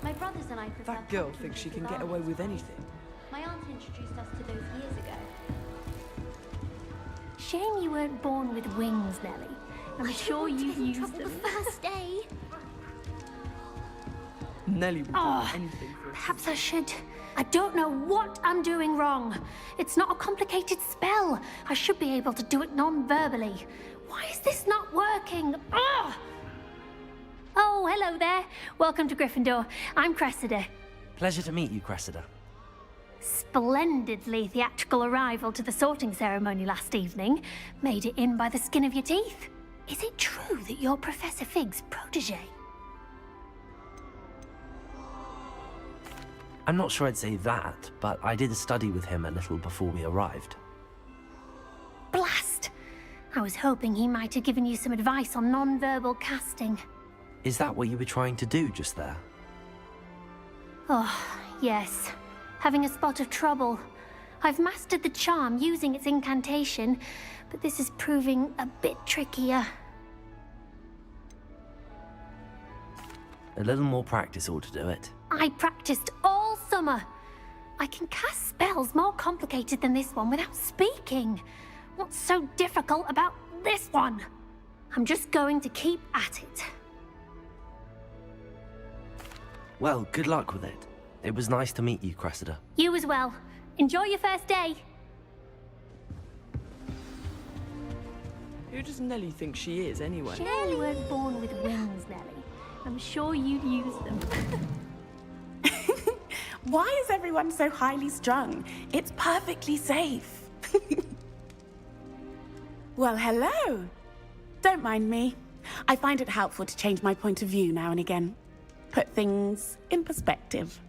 [SPEAKER 14] My brothers and I prefer
[SPEAKER 16] That girl thinks she can get away with anything.
[SPEAKER 14] My aunt introduced us to those years ago. Shame you weren't born with wings, Nellie. I'm sure you've used them. The first day.
[SPEAKER 16] Nellie would do anything for us.
[SPEAKER 14] Perhaps I should. I don't know what I'm doing wrong. It's not a complicated spell. I should be able to do it non-verbally. Why is this not working? Ugh! Oh, hello there. Welcome to Gryffindor. I'm Cressida.
[SPEAKER 3] Pleasure to meet you, Cressida.
[SPEAKER 14] Splendidly theatrical arrival to the sorting ceremony last evening. Made it in by the skin of your teeth. Is it true that you're Professor Fig's protege?
[SPEAKER 3] I'm not sure I'd say that, but I did study with him a little before we arrived.
[SPEAKER 14] Blast! I was hoping he might have given you some advice on non-verbal casting.
[SPEAKER 3] Is that what you were trying to do just there?
[SPEAKER 14] Oh, yes. Having a spot of trouble. I've mastered the charm using its incantation, but this is proving a bit trickier.
[SPEAKER 3] A little more practice ought to do it.
[SPEAKER 14] I practiced all summer. I can cast spells more complicated than this one without speaking. What's so difficult about this one? I'm just going to keep at it.
[SPEAKER 3] Well, good luck with it. It was nice to meet you, Cressida.
[SPEAKER 14] You as well. Enjoy your first day.
[SPEAKER 16] Who does Nellie think she is, anyway?
[SPEAKER 14] Shame you weren't born with wings, Nellie. I'm sure you'd use them.
[SPEAKER 18] Why is everyone so highly strung? It's perfectly safe. Well, hello. Don't mind me. I find it helpful to change my point of view now and again. Put things in perspective.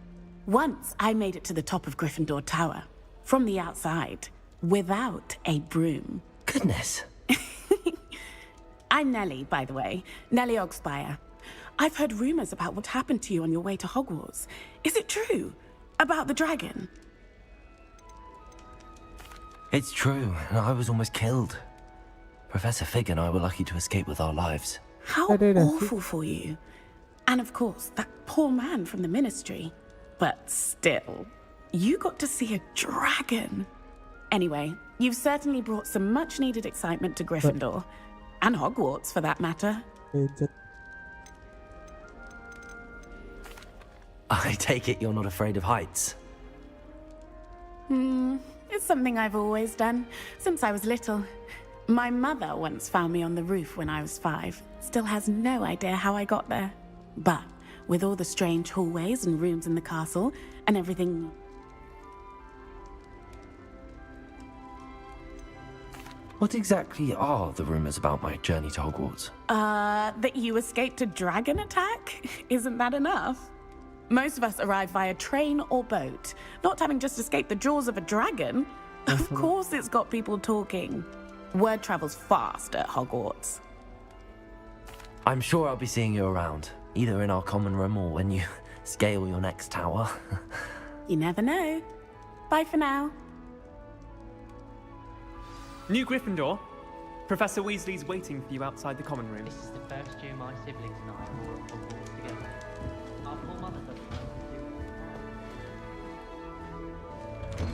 [SPEAKER 18] Once I made it to the top of Gryffindor Tower, from the outside, without a broom.
[SPEAKER 3] Goodness.
[SPEAKER 18] I'm Nellie, by the way. Nellie Ogspire. I've heard rumors about what happened to you on your way to Hogwarts. Is it true? About the dragon?
[SPEAKER 3] It's true, and I was almost killed. Professor Fig and I were lucky to escape with our lives.
[SPEAKER 18] How awful for you. And of course, that poor man from the Ministry. But still, you got to see a dragon. Anyway, you've certainly brought some much-needed excitement to Gryffindor. And Hogwarts, for that matter.
[SPEAKER 3] I take it you're not afraid of heights.
[SPEAKER 18] It's something I've always done, since I was little. My mother once found me on the roof when I was 5. Still has no idea how I got there. But with all the strange hallways and rooms in the castle, and everything...
[SPEAKER 3] What exactly are the rumors about my journey to Hogwarts?
[SPEAKER 18] That you escaped a dragon attack? Isn't that enough? Most of us arrive via train or boat, not having just escaped the jaws of a dragon. Of course it's got people talking. Word travels fast at Hogwarts.
[SPEAKER 3] I'm sure I'll be seeing you around, either in our common room or when you scale your next tower.
[SPEAKER 18] You never know. Bye for now.
[SPEAKER 19] New Gryffindor. Professor Weasley's waiting for you outside the common room.
[SPEAKER 17] This is the first year my siblings and I are all at Hogwarts together. Our poor mother doesn't know what to do.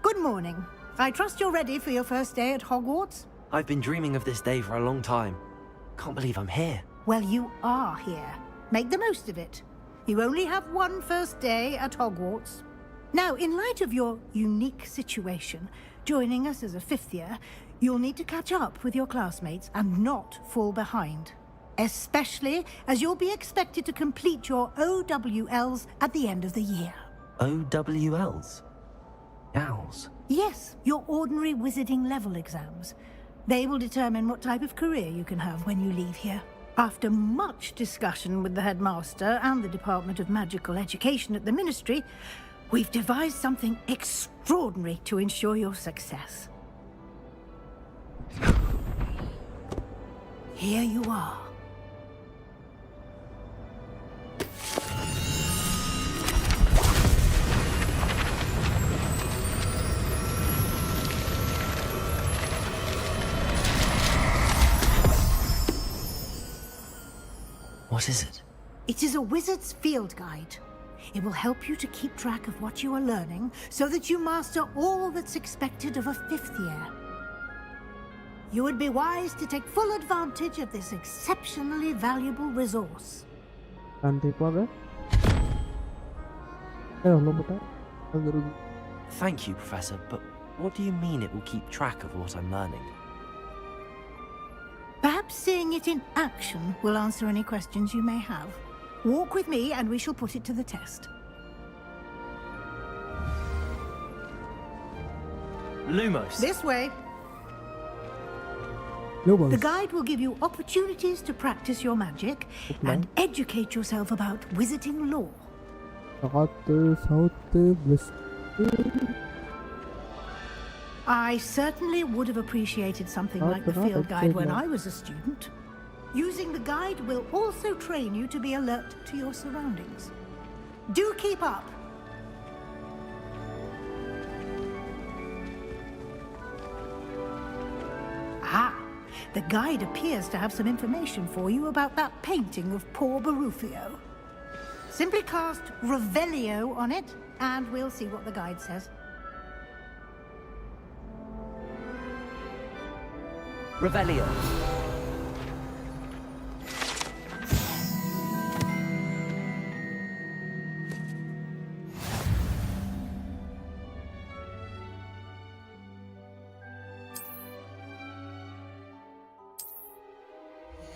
[SPEAKER 11] Good morning. I trust you're ready for your first day at Hogwarts?
[SPEAKER 3] I've been dreaming of this day for a long time. Can't believe I'm here.
[SPEAKER 11] Well, you are here. Make the most of it. You only have one first day at Hogwarts. Now, in light of your unique situation, joining us as a 5th year, you'll need to catch up with your classmates and not fall behind. Especially as you'll be expected to complete your OWLs at the end of the year.
[SPEAKER 3] OWLs? Owls?
[SPEAKER 11] Yes, your ordinary wizarding level exams. They will determine what type of career you can have when you leave here. After much discussion with the headmaster and the Department of Magical Education at the Ministry, we've devised something extraordinary to ensure your success. Here you are.
[SPEAKER 3] What is it?
[SPEAKER 11] It is a wizard's field guide. It will help you to keep track of what you are learning so that you master all that's expected of a 5th year. You would be wise to take full advantage of this exceptionally valuable resource.
[SPEAKER 1] Thank
[SPEAKER 3] you, Professor, but what do you mean it will keep track of what I'm learning?
[SPEAKER 11] Perhaps seeing it in action will answer any questions you may have. Walk with me and we shall put it to the test.
[SPEAKER 3] Lumos.
[SPEAKER 11] This way.
[SPEAKER 1] Lumos.
[SPEAKER 11] The guide will give you opportunities to practice your magic and educate yourself about wizarding lore. I certainly would have appreciated something like the field guide when I was a student. Using the guide will also train you to be alert to your surroundings. Do keep up. Ah, the guide appears to have some information for you about that painting of poor Barufio. Simply cast Revelio on it, and we'll see what the guide says.
[SPEAKER 3] Revelio.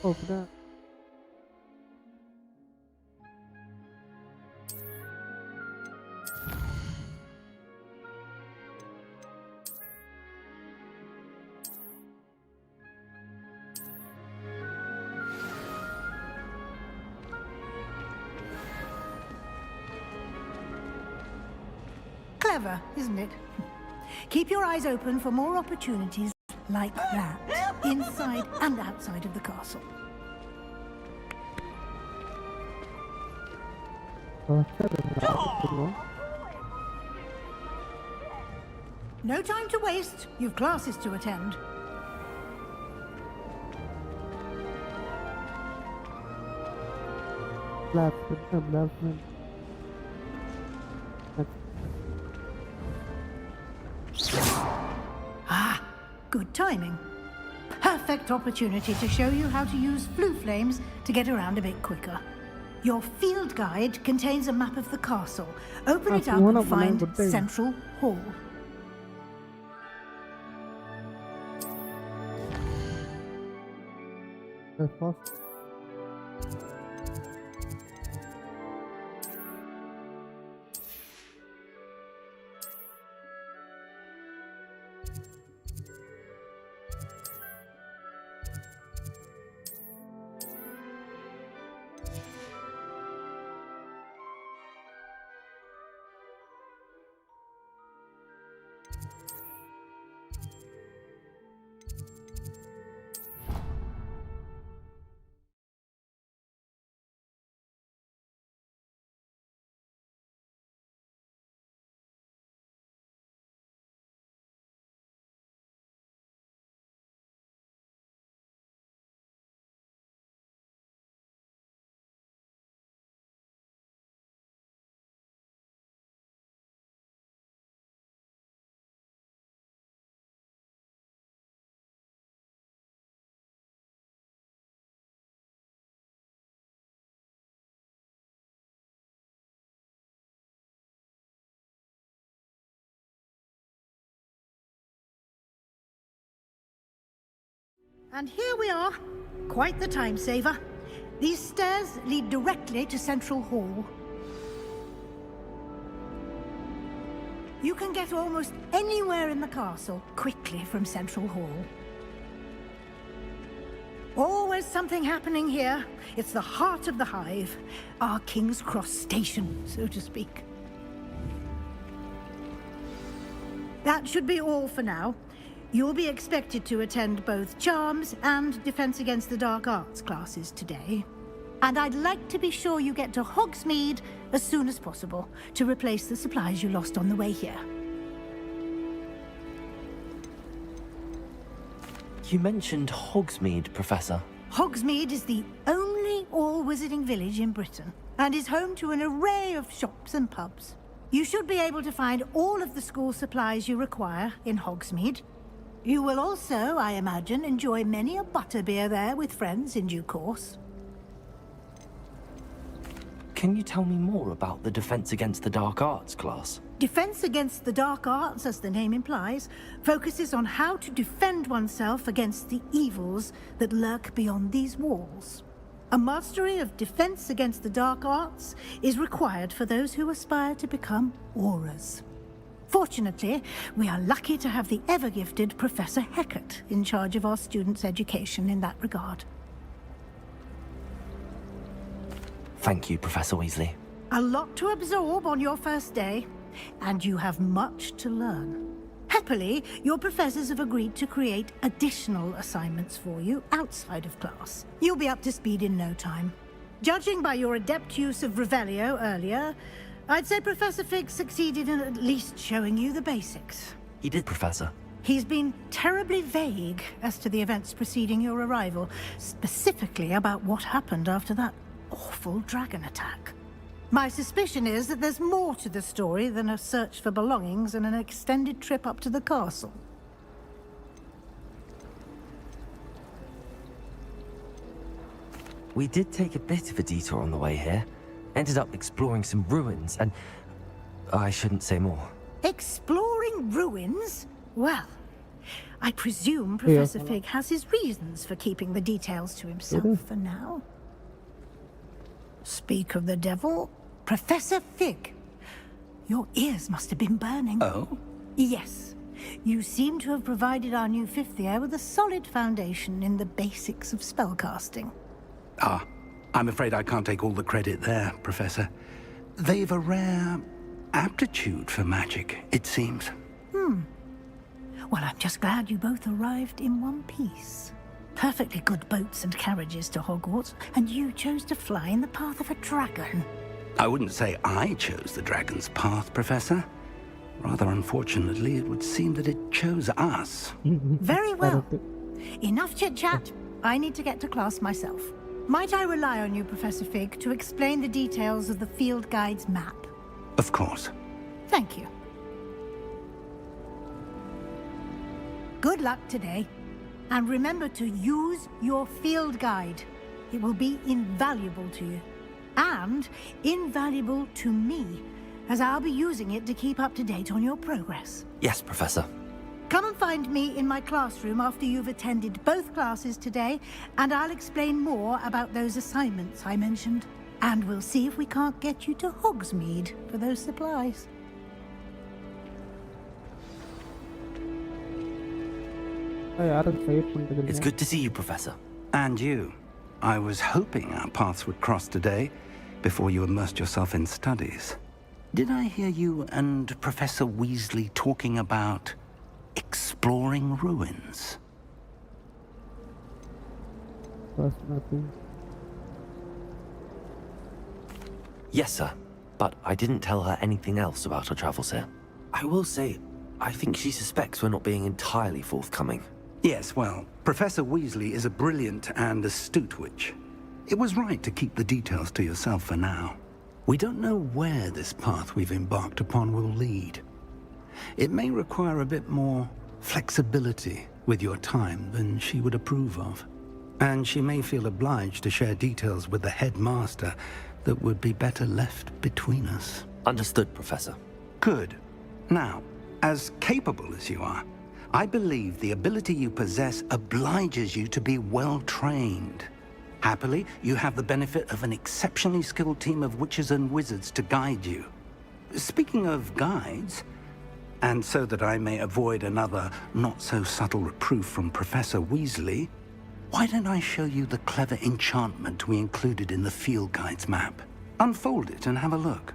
[SPEAKER 1] Open up.
[SPEAKER 11] Clever, isn't it? Keep your eyes open for more opportunities like that, inside and outside of the castle. No time to waste. You've classes to attend. Ah, good timing. Perfect opportunity to show you how to use flue flames to get around a bit quicker. Your field guide contains a map of the castle. Open it up and find Central Hall. And here we are. Quite the time saver. These stairs lead directly to Central Hall. You can get almost anywhere in the castle quickly from Central Hall. Always something happening here. It's the heart of the hive. Our King's Cross station, so to speak. That should be all for now. You'll be expected to attend both Charms and Defense Against the Dark Arts classes today. And I'd like to be sure you get to Hogsmeade as soon as possible to replace the supplies you lost on the way here.
[SPEAKER 3] You mentioned Hogsmeade, Professor.
[SPEAKER 11] Hogsmeade is the only all-wizarding village in Britain and is home to an array of shops and pubs. You should be able to find all of the school supplies you require in Hogsmeade. You will also, I imagine, enjoy many a butterbeer there with friends in due course.
[SPEAKER 3] Can you tell me more about the Defense Against the Dark Arts class?
[SPEAKER 11] Defense Against the Dark Arts, as the name implies, focuses on how to defend oneself against the evils that lurk beyond these walls. A mastery of Defense Against the Dark Arts is required for those who aspire to become Aurors. Fortunately, we are lucky to have the ever-gifted Professor Hecat in charge of our students' education in that regard.
[SPEAKER 3] Thank you, Professor Weasley.
[SPEAKER 11] A lot to absorb on your first day, and you have much to learn. Happily, your professors have agreed to create additional assignments for you outside of class. You'll be up to speed in no time. Judging by your adept use of Revelio earlier, I'd say Professor Fig succeeded in at least showing you the basics.
[SPEAKER 3] He did, Professor.
[SPEAKER 11] He's been terribly vague as to the events preceding your arrival, specifically about what happened after that awful dragon attack. My suspicion is that there's more to the story than a search for belongings and an extended trip up to the castle.
[SPEAKER 3] We did take a bit of a detour on the way here. Ended up exploring some ruins and... I shouldn't say more.
[SPEAKER 11] Exploring ruins? Well, I presume Professor Fig has his reasons for keeping the details to himself for now. Speak of the devil, Professor Fig. Your ears must have been burning.
[SPEAKER 4] Oh?
[SPEAKER 11] Yes. You seem to have provided our new fifth year with a solid foundation in the basics of spellcasting.
[SPEAKER 4] Ah, I'm afraid I can't take all the credit there, Professor. They've a rare aptitude for magic, it seems.
[SPEAKER 11] Well, I'm just glad you both arrived in one piece. Perfectly good boats and carriages to Hogwarts, and you chose to fly in the path of a dragon.
[SPEAKER 4] I wouldn't say I chose the dragon's path, Professor. Rather unfortunately, it would seem that it chose us.
[SPEAKER 11] Very well. Enough chit-chat. I need to get to class myself. Might I rely on you, Professor Fig, to explain the details of the field guide's map?
[SPEAKER 4] Of course.
[SPEAKER 11] Thank you. Good luck today. And remember to use your field guide. It will be invaluable to you. And invaluable to me, as I'll be using it to keep up to date on your progress.
[SPEAKER 3] Yes, Professor.
[SPEAKER 11] Come and find me in my classroom after you've attended both classes today, and I'll explain more about those assignments I mentioned. And we'll see if we can't get you to Hogsmeade for those supplies.
[SPEAKER 3] It's good to see you, Professor.
[SPEAKER 4] And you. I was hoping our paths would cross today, before you immersed yourself in studies. Did I hear you and Professor Weasley talking about exploring ruins?
[SPEAKER 3] Yes, sir. But I didn't tell her anything else about our travels here. I will say, I think she suspects we're not being entirely forthcoming.
[SPEAKER 4] Yes, well, Professor Weasley is a brilliant and astute witch. It was right to keep the details to yourself for now. We don't know where this path we've embarked upon will lead. It may require a bit more flexibility with your time than she would approve of. And she may feel obliged to share details with the headmaster that would be better left between us.
[SPEAKER 3] Understood, Professor.
[SPEAKER 4] Good. Now, as capable as you are, I believe the ability you possess obliges you to be well-trained. Happily, you have the benefit of an exceptionally skilled team of witches and wizards to guide you. Speaking of guides, and so that I may avoid another not-so-subtle reproof from Professor Weasley, Why don't I show you the clever enchantment we included in the field guide's map? Unfold it and have a look.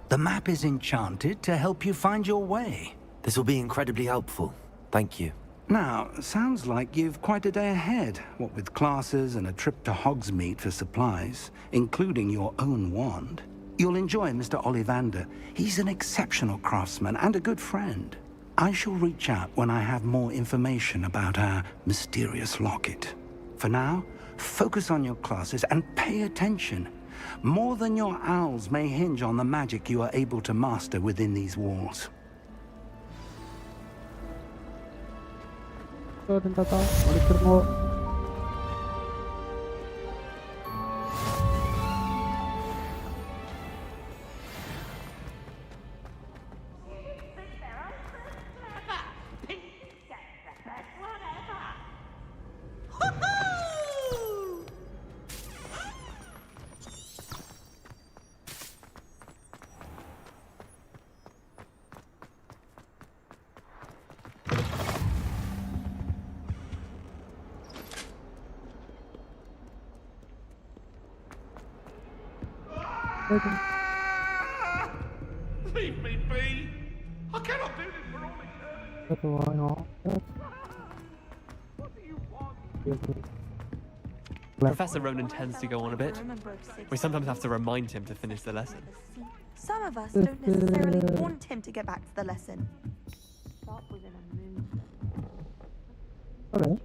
[SPEAKER 4] The map is enchanted to help you find your way.
[SPEAKER 3] This will be incredibly helpful. Thank you.
[SPEAKER 4] Now, sounds like you've quite a day ahead, what with classes and a trip to Hogsmeade for supplies, including your own wand. You'll enjoy Mr. Ollivander. He's an exceptional craftsman and a good friend. I shall reach out when I have more information about our mysterious locket. For now, focus on your classes and pay attention. More than your owls may hinge on the magic you are able to master within these walls.
[SPEAKER 6] Leave me be! I cannot do this for all eternity! What do you want?
[SPEAKER 19] Professor Ronan tends to go on a bit. We sometimes have to remind him to finish the lesson.
[SPEAKER 20] Some of us don't necessarily want him to get back to the lesson.
[SPEAKER 1] Hello.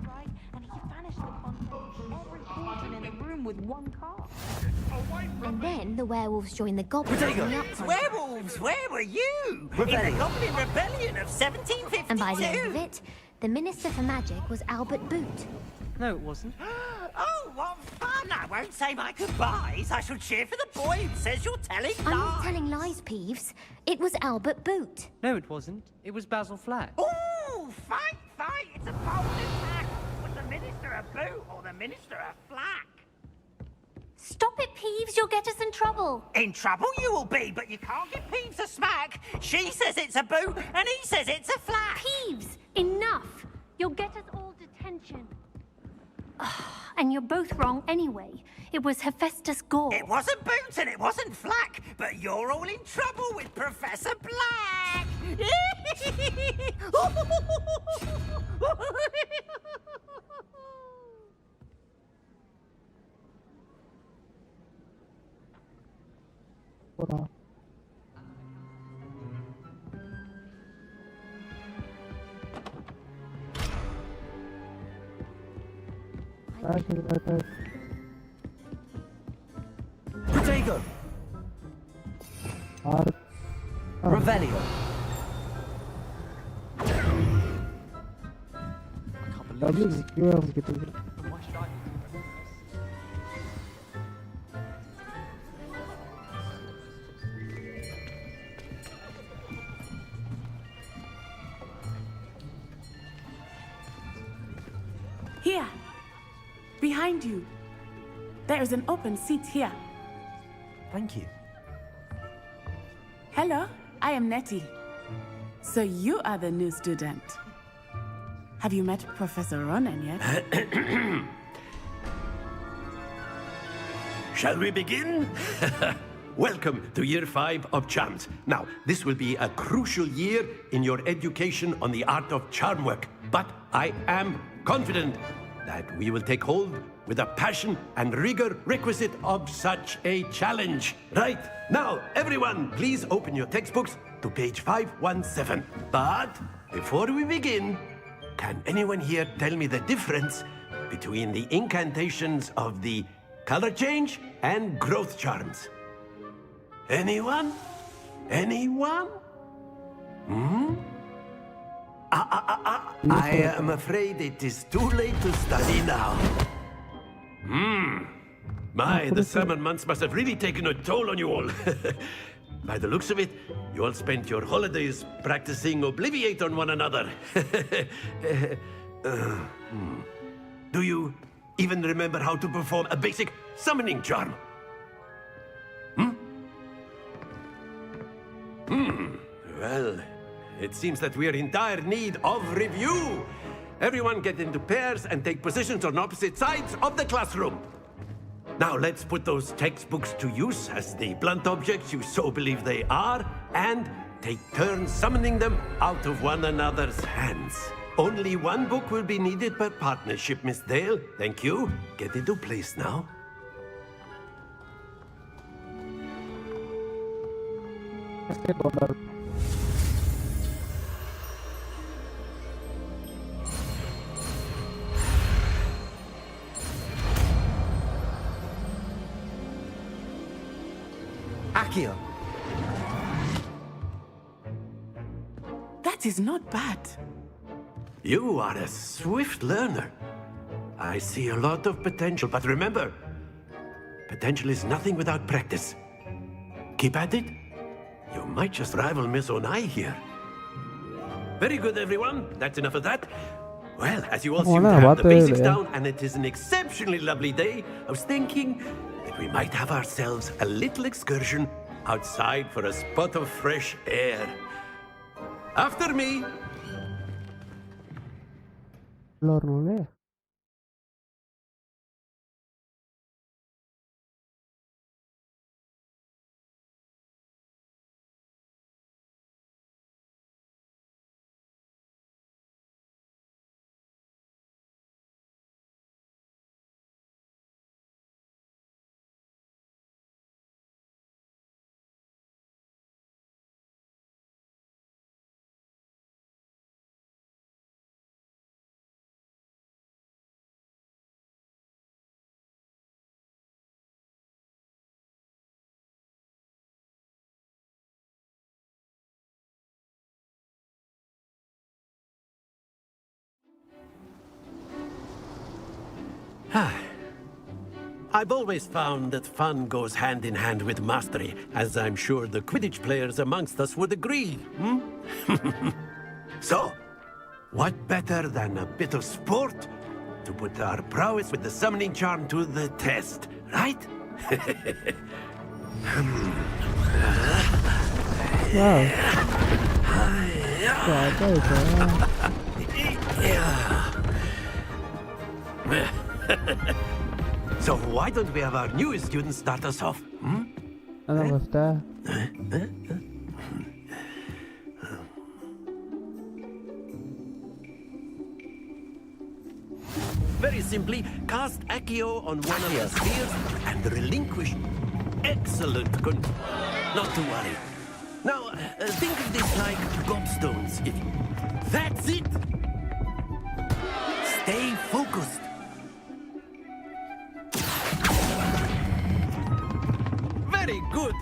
[SPEAKER 20] Right, and he vanished the content of every portion in the room with one card.
[SPEAKER 14] And then the werewolves joined the goblins in the uproar.
[SPEAKER 12] Werewolves, where were you? In the Goblin Rebellion of 1752.
[SPEAKER 14] And by the end of it, the Minister for Magic was Albert Boot.
[SPEAKER 17] No, it wasn't.
[SPEAKER 12] Oh, what fun! I won't say my goodbyes. I shall cheer for the boy who says you're telling lies.
[SPEAKER 14] I'm not telling lies, Peeves. It was Albert Boot.
[SPEAKER 17] No, it wasn't. It was Basil Flack.
[SPEAKER 12] Ooh, fight! It's a bold attack. Was the Minister a boot or the Minister a flack?
[SPEAKER 14] Stop it, Peeves. You'll get us in trouble.
[SPEAKER 12] In trouble you will be, but you can't give Peeves a smack. She says it's a boot and he says it's a flack.
[SPEAKER 14] Peeves, enough. You'll get us all detention. And you're both wrong anyway. It was Hephaestus Gore.
[SPEAKER 12] It wasn't Boot and it wasn't Flack, but you're all in trouble with Professor Black.
[SPEAKER 3] Protego! Revelio!
[SPEAKER 18] Here. Behind you. There is an open seat here.
[SPEAKER 3] Thank you.
[SPEAKER 18] Hello, I am Nettie. So you are the new student. Have you met Professor Ronan yet?
[SPEAKER 9] Shall we begin? Welcome to Year 5 of Charms. Now, this will be a crucial year in your education on the art of charm work. But I am confident that we will take hold with the passion and rigor requisite of such a challenge. Right, now, everyone, please open your textbooks to page 517. But before we begin, can anyone here tell me the difference between the incantations of the color change and growth charms? Anyone? Anyone? I am afraid it is too late to study now. My, the summer months must have really taken a toll on you all. By the looks of it, you all spent your holidays practicing Obliviate on one another. Do you even remember how to perform a basic summoning charm? Well, it seems that we are in dire need of review. Everyone get into pairs and take positions on opposite sides of the classroom. Now let's put those textbooks to use as the blunt objects you so believe they are, and take turns summoning them out of one another's hands. Only one book will be needed per partnership, Miss Dale. Thank you. Get into place now.
[SPEAKER 6] Akio. That is not bad.
[SPEAKER 9] You are a swift learner. I see a lot of potential, but remember, potential is nothing without practice. Keep at it. You might just rival Miss Onai here. Very good, everyone. That's enough of that. Well, as you all seem to have the basics down, and it is an exceptionally lovely day, I was thinking that we might have ourselves a little excursion outside for a spot of fresh air. After me. I've always found that fun goes hand in hand with mastery, as I'm sure the Quidditch players amongst us would agree. So, what better than a bit of sport to put our prowess with the summoning charm to the test, right? So why don't we have our newest student start us off? Very simply, cast Accio on one of the spheres and relinquish. Excellent. Not to worry. Now, think of this like gobstones. That's it! Stay focused. Very good.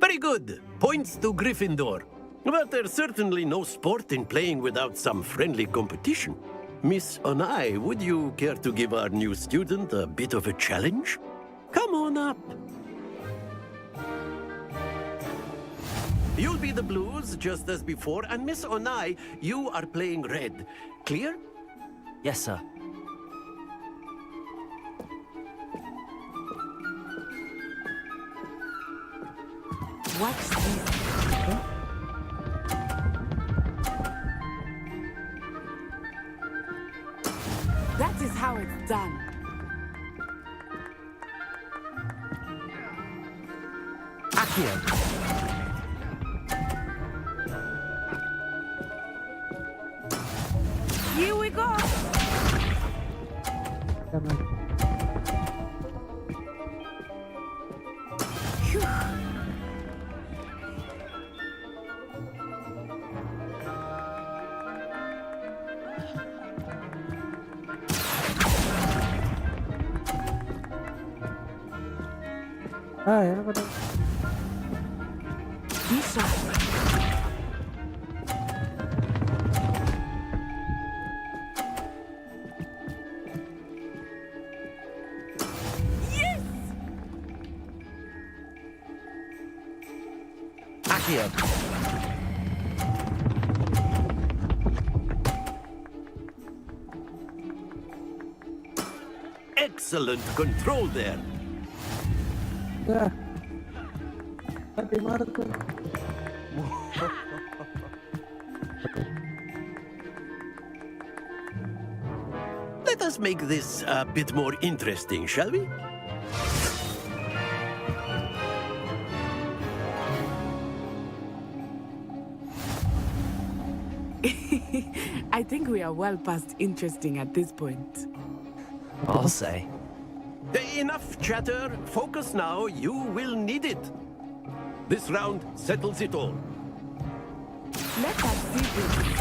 [SPEAKER 9] Very good. Points to Gryffindor. But there's certainly no sport in playing without some friendly competition. Miss Onai, would you care to give our new student a bit of a challenge? Come on up. You'll be the blues, just as before, and Miss Onai, you are playing red. Clear?
[SPEAKER 3] Yes, sir.
[SPEAKER 18] What's this? That is how it's done.
[SPEAKER 6] Akio.
[SPEAKER 11] Here we go. Phew.
[SPEAKER 1] எனக்கு
[SPEAKER 18] Be sharp.
[SPEAKER 3] Accio.
[SPEAKER 9] Excellent control there. Let us make this a bit more interesting, shall we?
[SPEAKER 18] I think we are well past interesting at this point.
[SPEAKER 3] I'll say.
[SPEAKER 9] Enough chatter. Focus now. You will need it. This round settles it all.
[SPEAKER 18] Let us see this.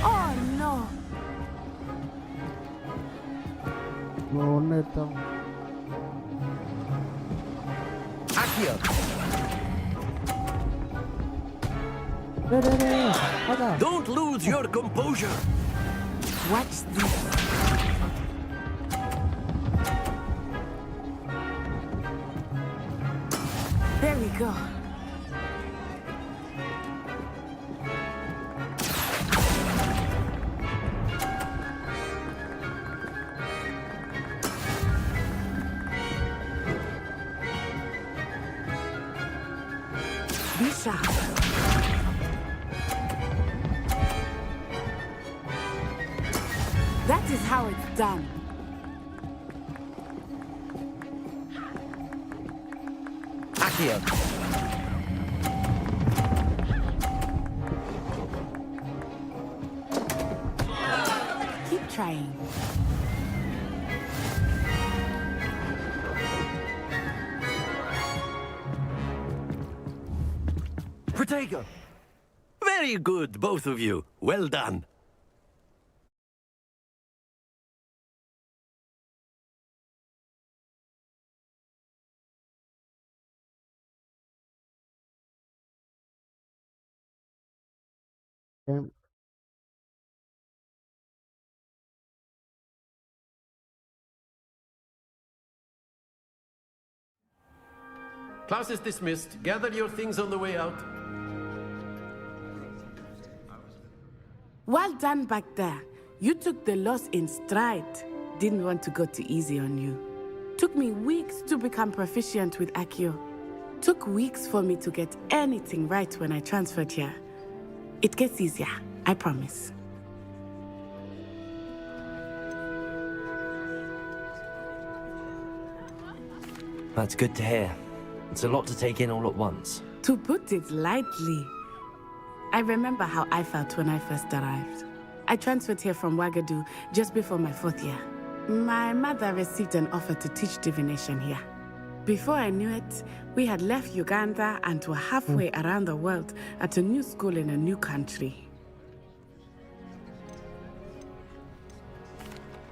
[SPEAKER 18] Oh no!
[SPEAKER 3] Accio.
[SPEAKER 9] Don't lose your composure.
[SPEAKER 18] Watch this. There we go. Be sharp. That is how it's done.
[SPEAKER 3] Accio.
[SPEAKER 18] Keep trying.
[SPEAKER 9] Protego. Very good, both of you. Well done. Class is dismissed. Gather your things on the way out.
[SPEAKER 18] Well done back there. You took the loss in stride. Didn't want to go too easy on you. Took me weeks to become proficient with Accio. Took weeks for me to get anything right when I transferred here. It gets easier, I promise.
[SPEAKER 3] That's good to hear. It's a lot to take in all at once.
[SPEAKER 18] To put it lightly, I remember how I felt when I first arrived. I transferred here from Ouagadougou just before my 4th year. My mother received an offer to teach divination here. Before I knew it, we had left Uganda and were halfway around the world at a new school in a new country.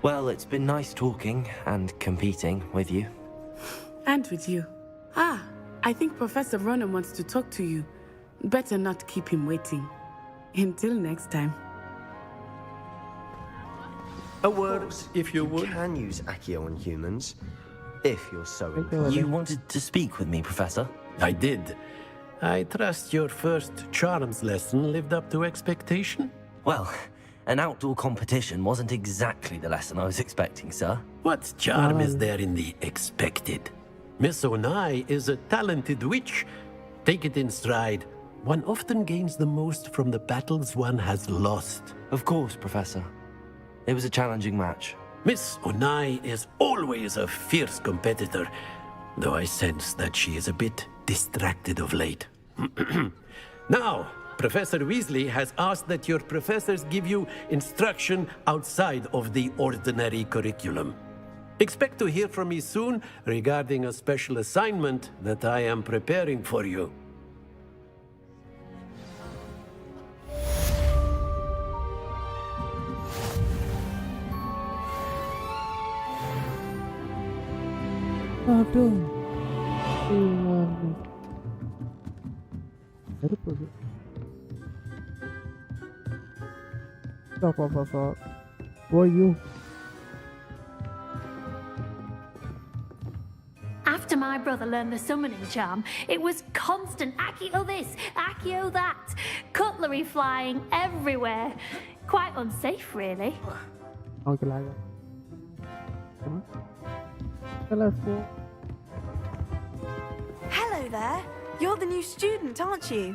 [SPEAKER 3] Well, it's been nice talking and competing with you.
[SPEAKER 18] And with you. Ah, I think Professor Ronan wants to talk to you. Better not keep him waiting. Until next time.
[SPEAKER 9] A word, if you would.
[SPEAKER 21] You can use Accio on humans, if you're so
[SPEAKER 3] inclined. You wanted to speak with me, Professor?
[SPEAKER 9] I did. I trust your first charms lesson lived up to expectation?
[SPEAKER 3] Well, an outdoor competition wasn't exactly the lesson I was expecting, sir.
[SPEAKER 9] What charm is there in the expected? Miss Onai is a talented witch. Take it in stride. One often gains the most from the battles one has lost.
[SPEAKER 3] Of course, Professor. It was a challenging match.
[SPEAKER 9] Miss Onai is always a fierce competitor, though I sense that she is a bit distracted of late. Now, Professor Weasley has asked that your professors give you instruction outside of the ordinary curriculum. Expect to hear from me soon regarding a special assignment that I am preparing for you.
[SPEAKER 1] Who are you?
[SPEAKER 14] my brother learned the summoning charm, it was constant Accio this, Accio that, cutlery flying everywhere. Quite unsafe, really.
[SPEAKER 1] Okay, laga. Let's go.
[SPEAKER 2] Hello there. You're the new student, aren't you?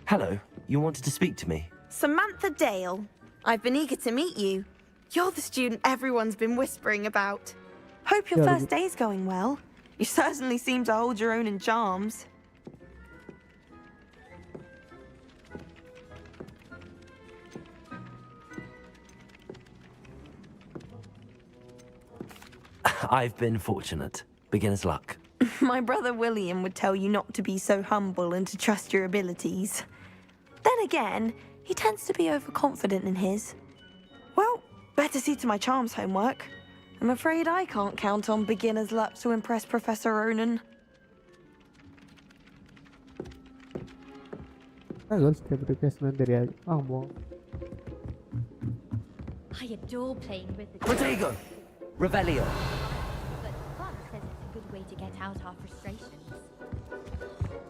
[SPEAKER 3] Hello, you wanted to speak to me?
[SPEAKER 2] Samantha Dale. I've been eager to meet you. You're the student everyone's been whispering about. Hope your first day's going well. You certainly seem to hold your own in charms.
[SPEAKER 3] I've been fortunate. Beginner's luck.
[SPEAKER 2] My brother William would tell you not to be so humble and to trust your abilities. Then again, he tends to be overconfident in his. Well, better see to my charms homework. I'm afraid I can't count on beginner's luck to impress Professor Ronan.
[SPEAKER 22] I adore playing with the
[SPEAKER 3] Protego! Revelio!
[SPEAKER 22] But Clark says it's a good way to get out our frustrations.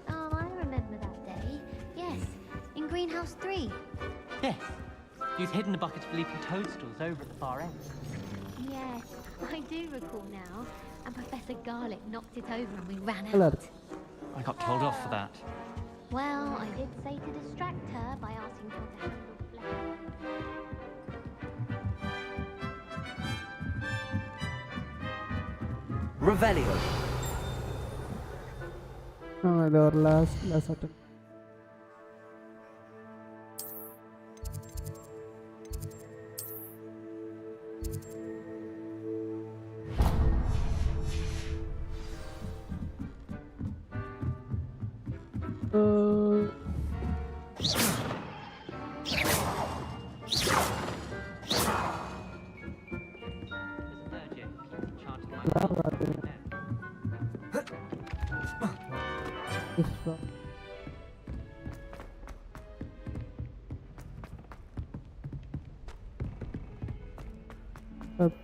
[SPEAKER 22] Oh, I remember that day. Yes, in Greenhouse 3.
[SPEAKER 17] Yes. You'd hidden a bucket of leaping toadstools over at the far end.
[SPEAKER 22] Yes, I do recall now. And Professor Garlick knocked it over and we ran
[SPEAKER 1] Hello.
[SPEAKER 22] out.
[SPEAKER 17] I got told off for that.
[SPEAKER 22] Well, I did say to distract her by asking her to handle
[SPEAKER 3] Revelio!
[SPEAKER 1] No, the last attempt.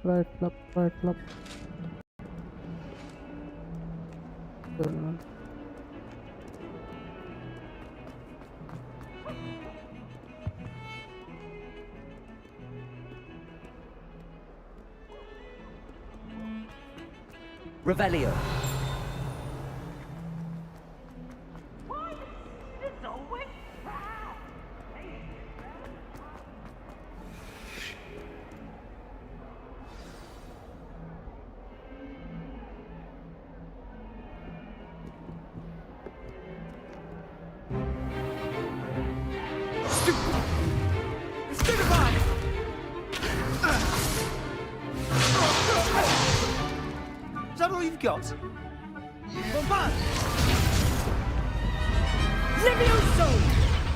[SPEAKER 1] Right, flop.
[SPEAKER 3] Revelio!
[SPEAKER 23] Is that all you've got?
[SPEAKER 24] Levioso!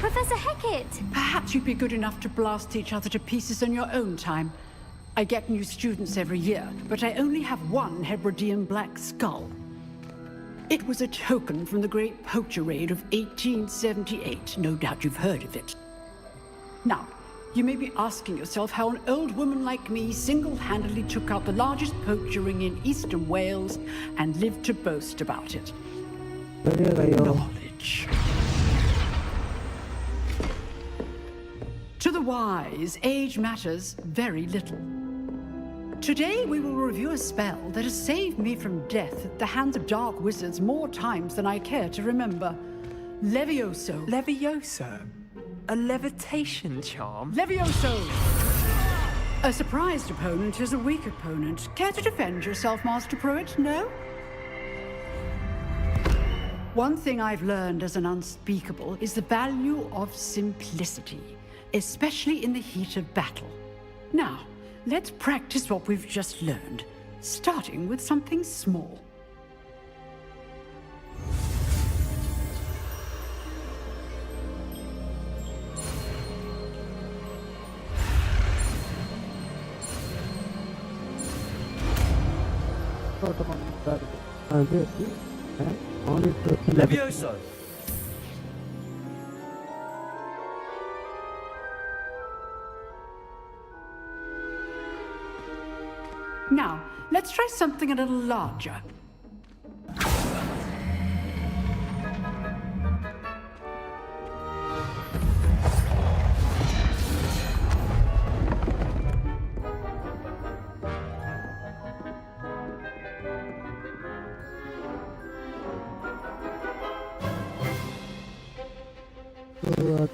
[SPEAKER 22] Professor Hecat!
[SPEAKER 24] Perhaps you'd be good enough to blast each other to pieces in your own time. I get new students every year, but I only have one Hebridean black skull. It was a token from the Great Poacher Raid of 1878. No doubt you've heard of it. Now, you may be asking yourself how an old woman like me single-handedly took out the largest poacher ring in eastern Wales and lived to boast about it. Knowledge. To the wise, age matters very little. Today we will review a spell that has saved me from death at the hands of dark wizards more times than I care to remember. Levioso.
[SPEAKER 25] Levioso? A levitation charm?
[SPEAKER 24] Levioso! A surprised opponent is a weak opponent. Care to defend yourself, Master Pruitt? No? One thing I've learned as an unspeakable is the value of simplicity, especially in the heat of battle. Now, let's practice what we've just learned, starting with something small.
[SPEAKER 3] Levioso!
[SPEAKER 24] Now, let's try something a little larger.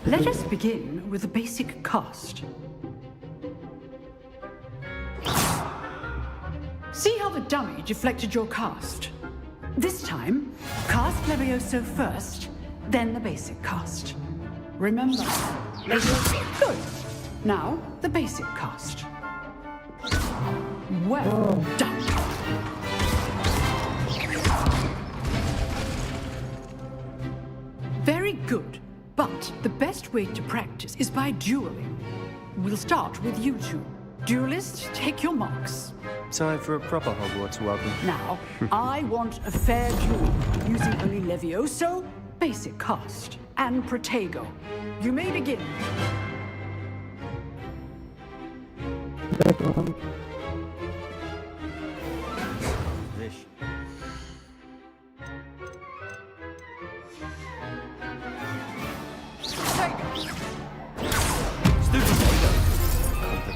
[SPEAKER 24] Let us begin with the basic cast. See how the dummy deflected your cast? This time, cast Levioso first, then the basic cast. Remember, Levioso. Good. Now, the basic cast. Well done. Very good. But the best way to practice is by dueling. We'll start with you two. Duelists, take your marks.
[SPEAKER 21] Time for a proper Hogwarts welcome.
[SPEAKER 24] Now, I want a fair duel, using only Levioso, basic cast, and Protego. You may begin.
[SPEAKER 21] Vish.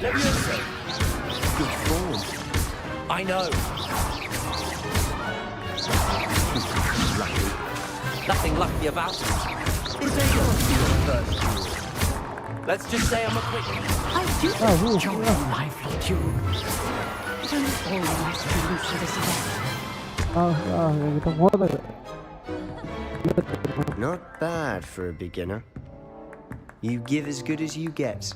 [SPEAKER 3] Levioso.
[SPEAKER 21] Good form.
[SPEAKER 3] I know.
[SPEAKER 21] Lucky.
[SPEAKER 3] Nothing lucky about it.
[SPEAKER 21] Is there your first duel?
[SPEAKER 3] Let's just say I'm a quick.
[SPEAKER 24] I do enjoy a lively duel. Don't all my students for this event.
[SPEAKER 21] Not bad for a beginner. You give as good as you get.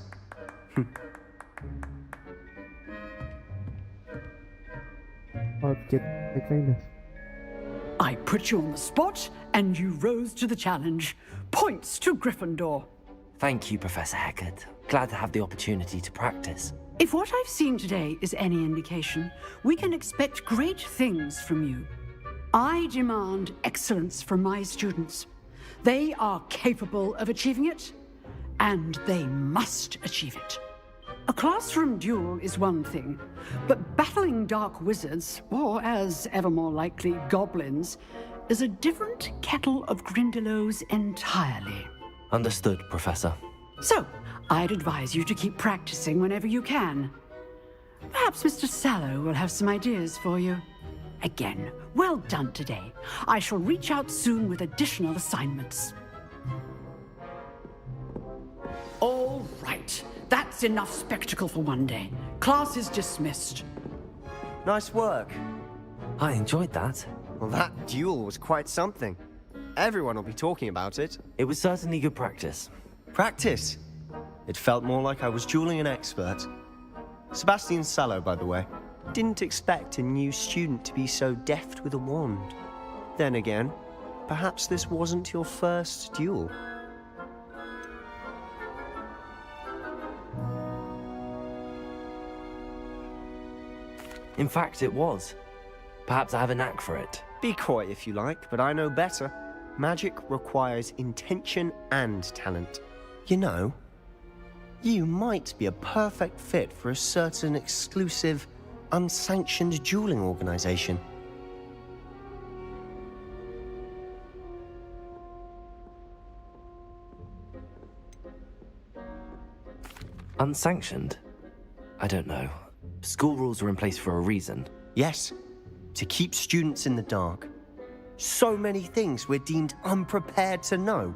[SPEAKER 24] I put you on the spot, and you rose to the challenge. Points to Gryffindor.
[SPEAKER 3] Thank you, Professor Hecat. Glad to have the opportunity to practice.
[SPEAKER 24] If what I've seen today is any indication, we can expect great things from you. I demand excellence from my students. They are capable of achieving it, and they must achieve it. A classroom duel is one thing, but battling dark wizards, or as ever more likely, goblins, is a different kettle of Grindylows entirely.
[SPEAKER 3] Understood, Professor.
[SPEAKER 24] So, I'd advise you to keep practicing whenever you can. Perhaps Mr. Sallow will have some ideas for you. Again, well done today. I shall reach out soon with additional assignments. All right. That's enough spectacle for one day. Class is dismissed.
[SPEAKER 21] Nice work.
[SPEAKER 3] I enjoyed that.
[SPEAKER 21] Well, that duel was quite something. Everyone will be talking about it.
[SPEAKER 3] It was certainly good practice.
[SPEAKER 21] Practice? It felt more like I was dueling an expert. Sebastian Sallow, by the way. Didn't expect a new student to be so deft with a wand. Then again, perhaps this wasn't your first duel.
[SPEAKER 3] In fact, it was. Perhaps I have a knack for it.
[SPEAKER 21] Be coy if you like, but I know better. Magic requires intention and talent. You know, you might be a perfect fit for a certain exclusive, unsanctioned dueling organization.
[SPEAKER 3] Unsanctioned? I don't know. School rules are in place for a reason.
[SPEAKER 21] Yes, to keep students in the dark. So many things we're deemed unprepared to know.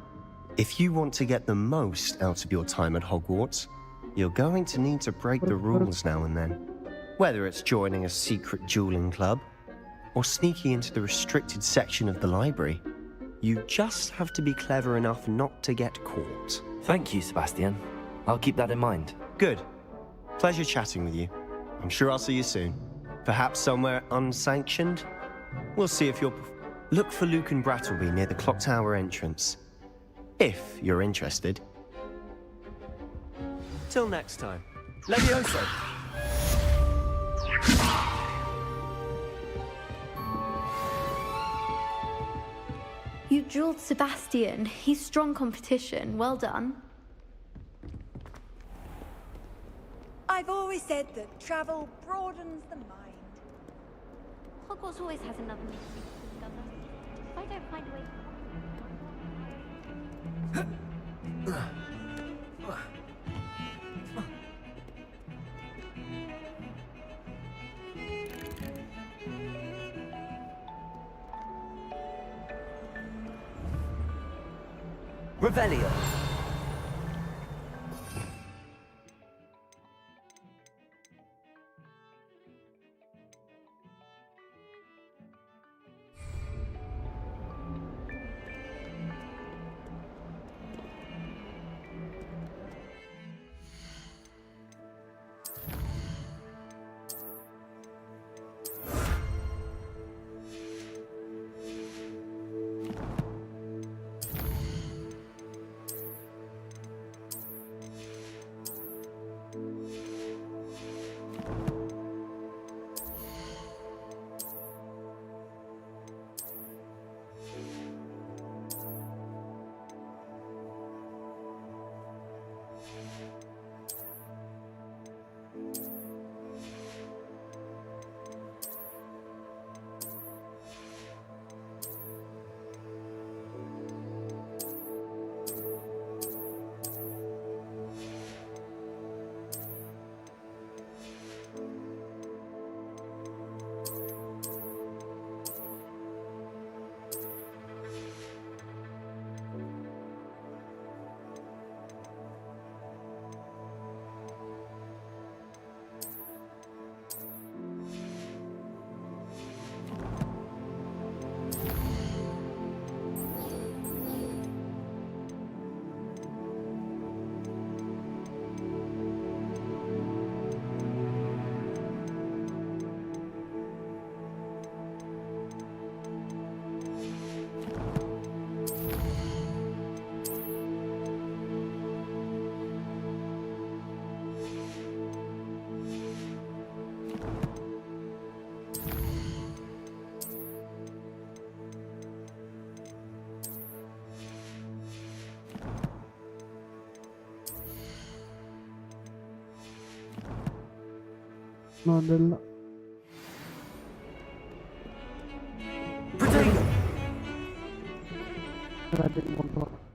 [SPEAKER 21] If you want to get the most out of your time at Hogwarts, you're going to need to break the rules now and then. Whether it's joining a secret dueling club, or sneaking into the restricted section of the library, you just have to be clever enough not to get caught.
[SPEAKER 3] Thank you, Sebastian. I'll keep that in mind.
[SPEAKER 21] Good. Pleasure chatting with you. I'm sure I'll see you soon. Perhaps somewhere unsanctioned? We'll see if you're... Look for Luke and Brattleby near the clock tower entrance. If you're interested. Till next time. Levioso!
[SPEAKER 5] You dueled Sebastian. He's strong competition. Well done.
[SPEAKER 7] I've always said that travel broadens the mind.
[SPEAKER 22] Hogwarts always has another mystery to discover. If I don't find a way...
[SPEAKER 3] Revelio.
[SPEAKER 1] No, del...
[SPEAKER 3] Potato!
[SPEAKER 1] Era del montone.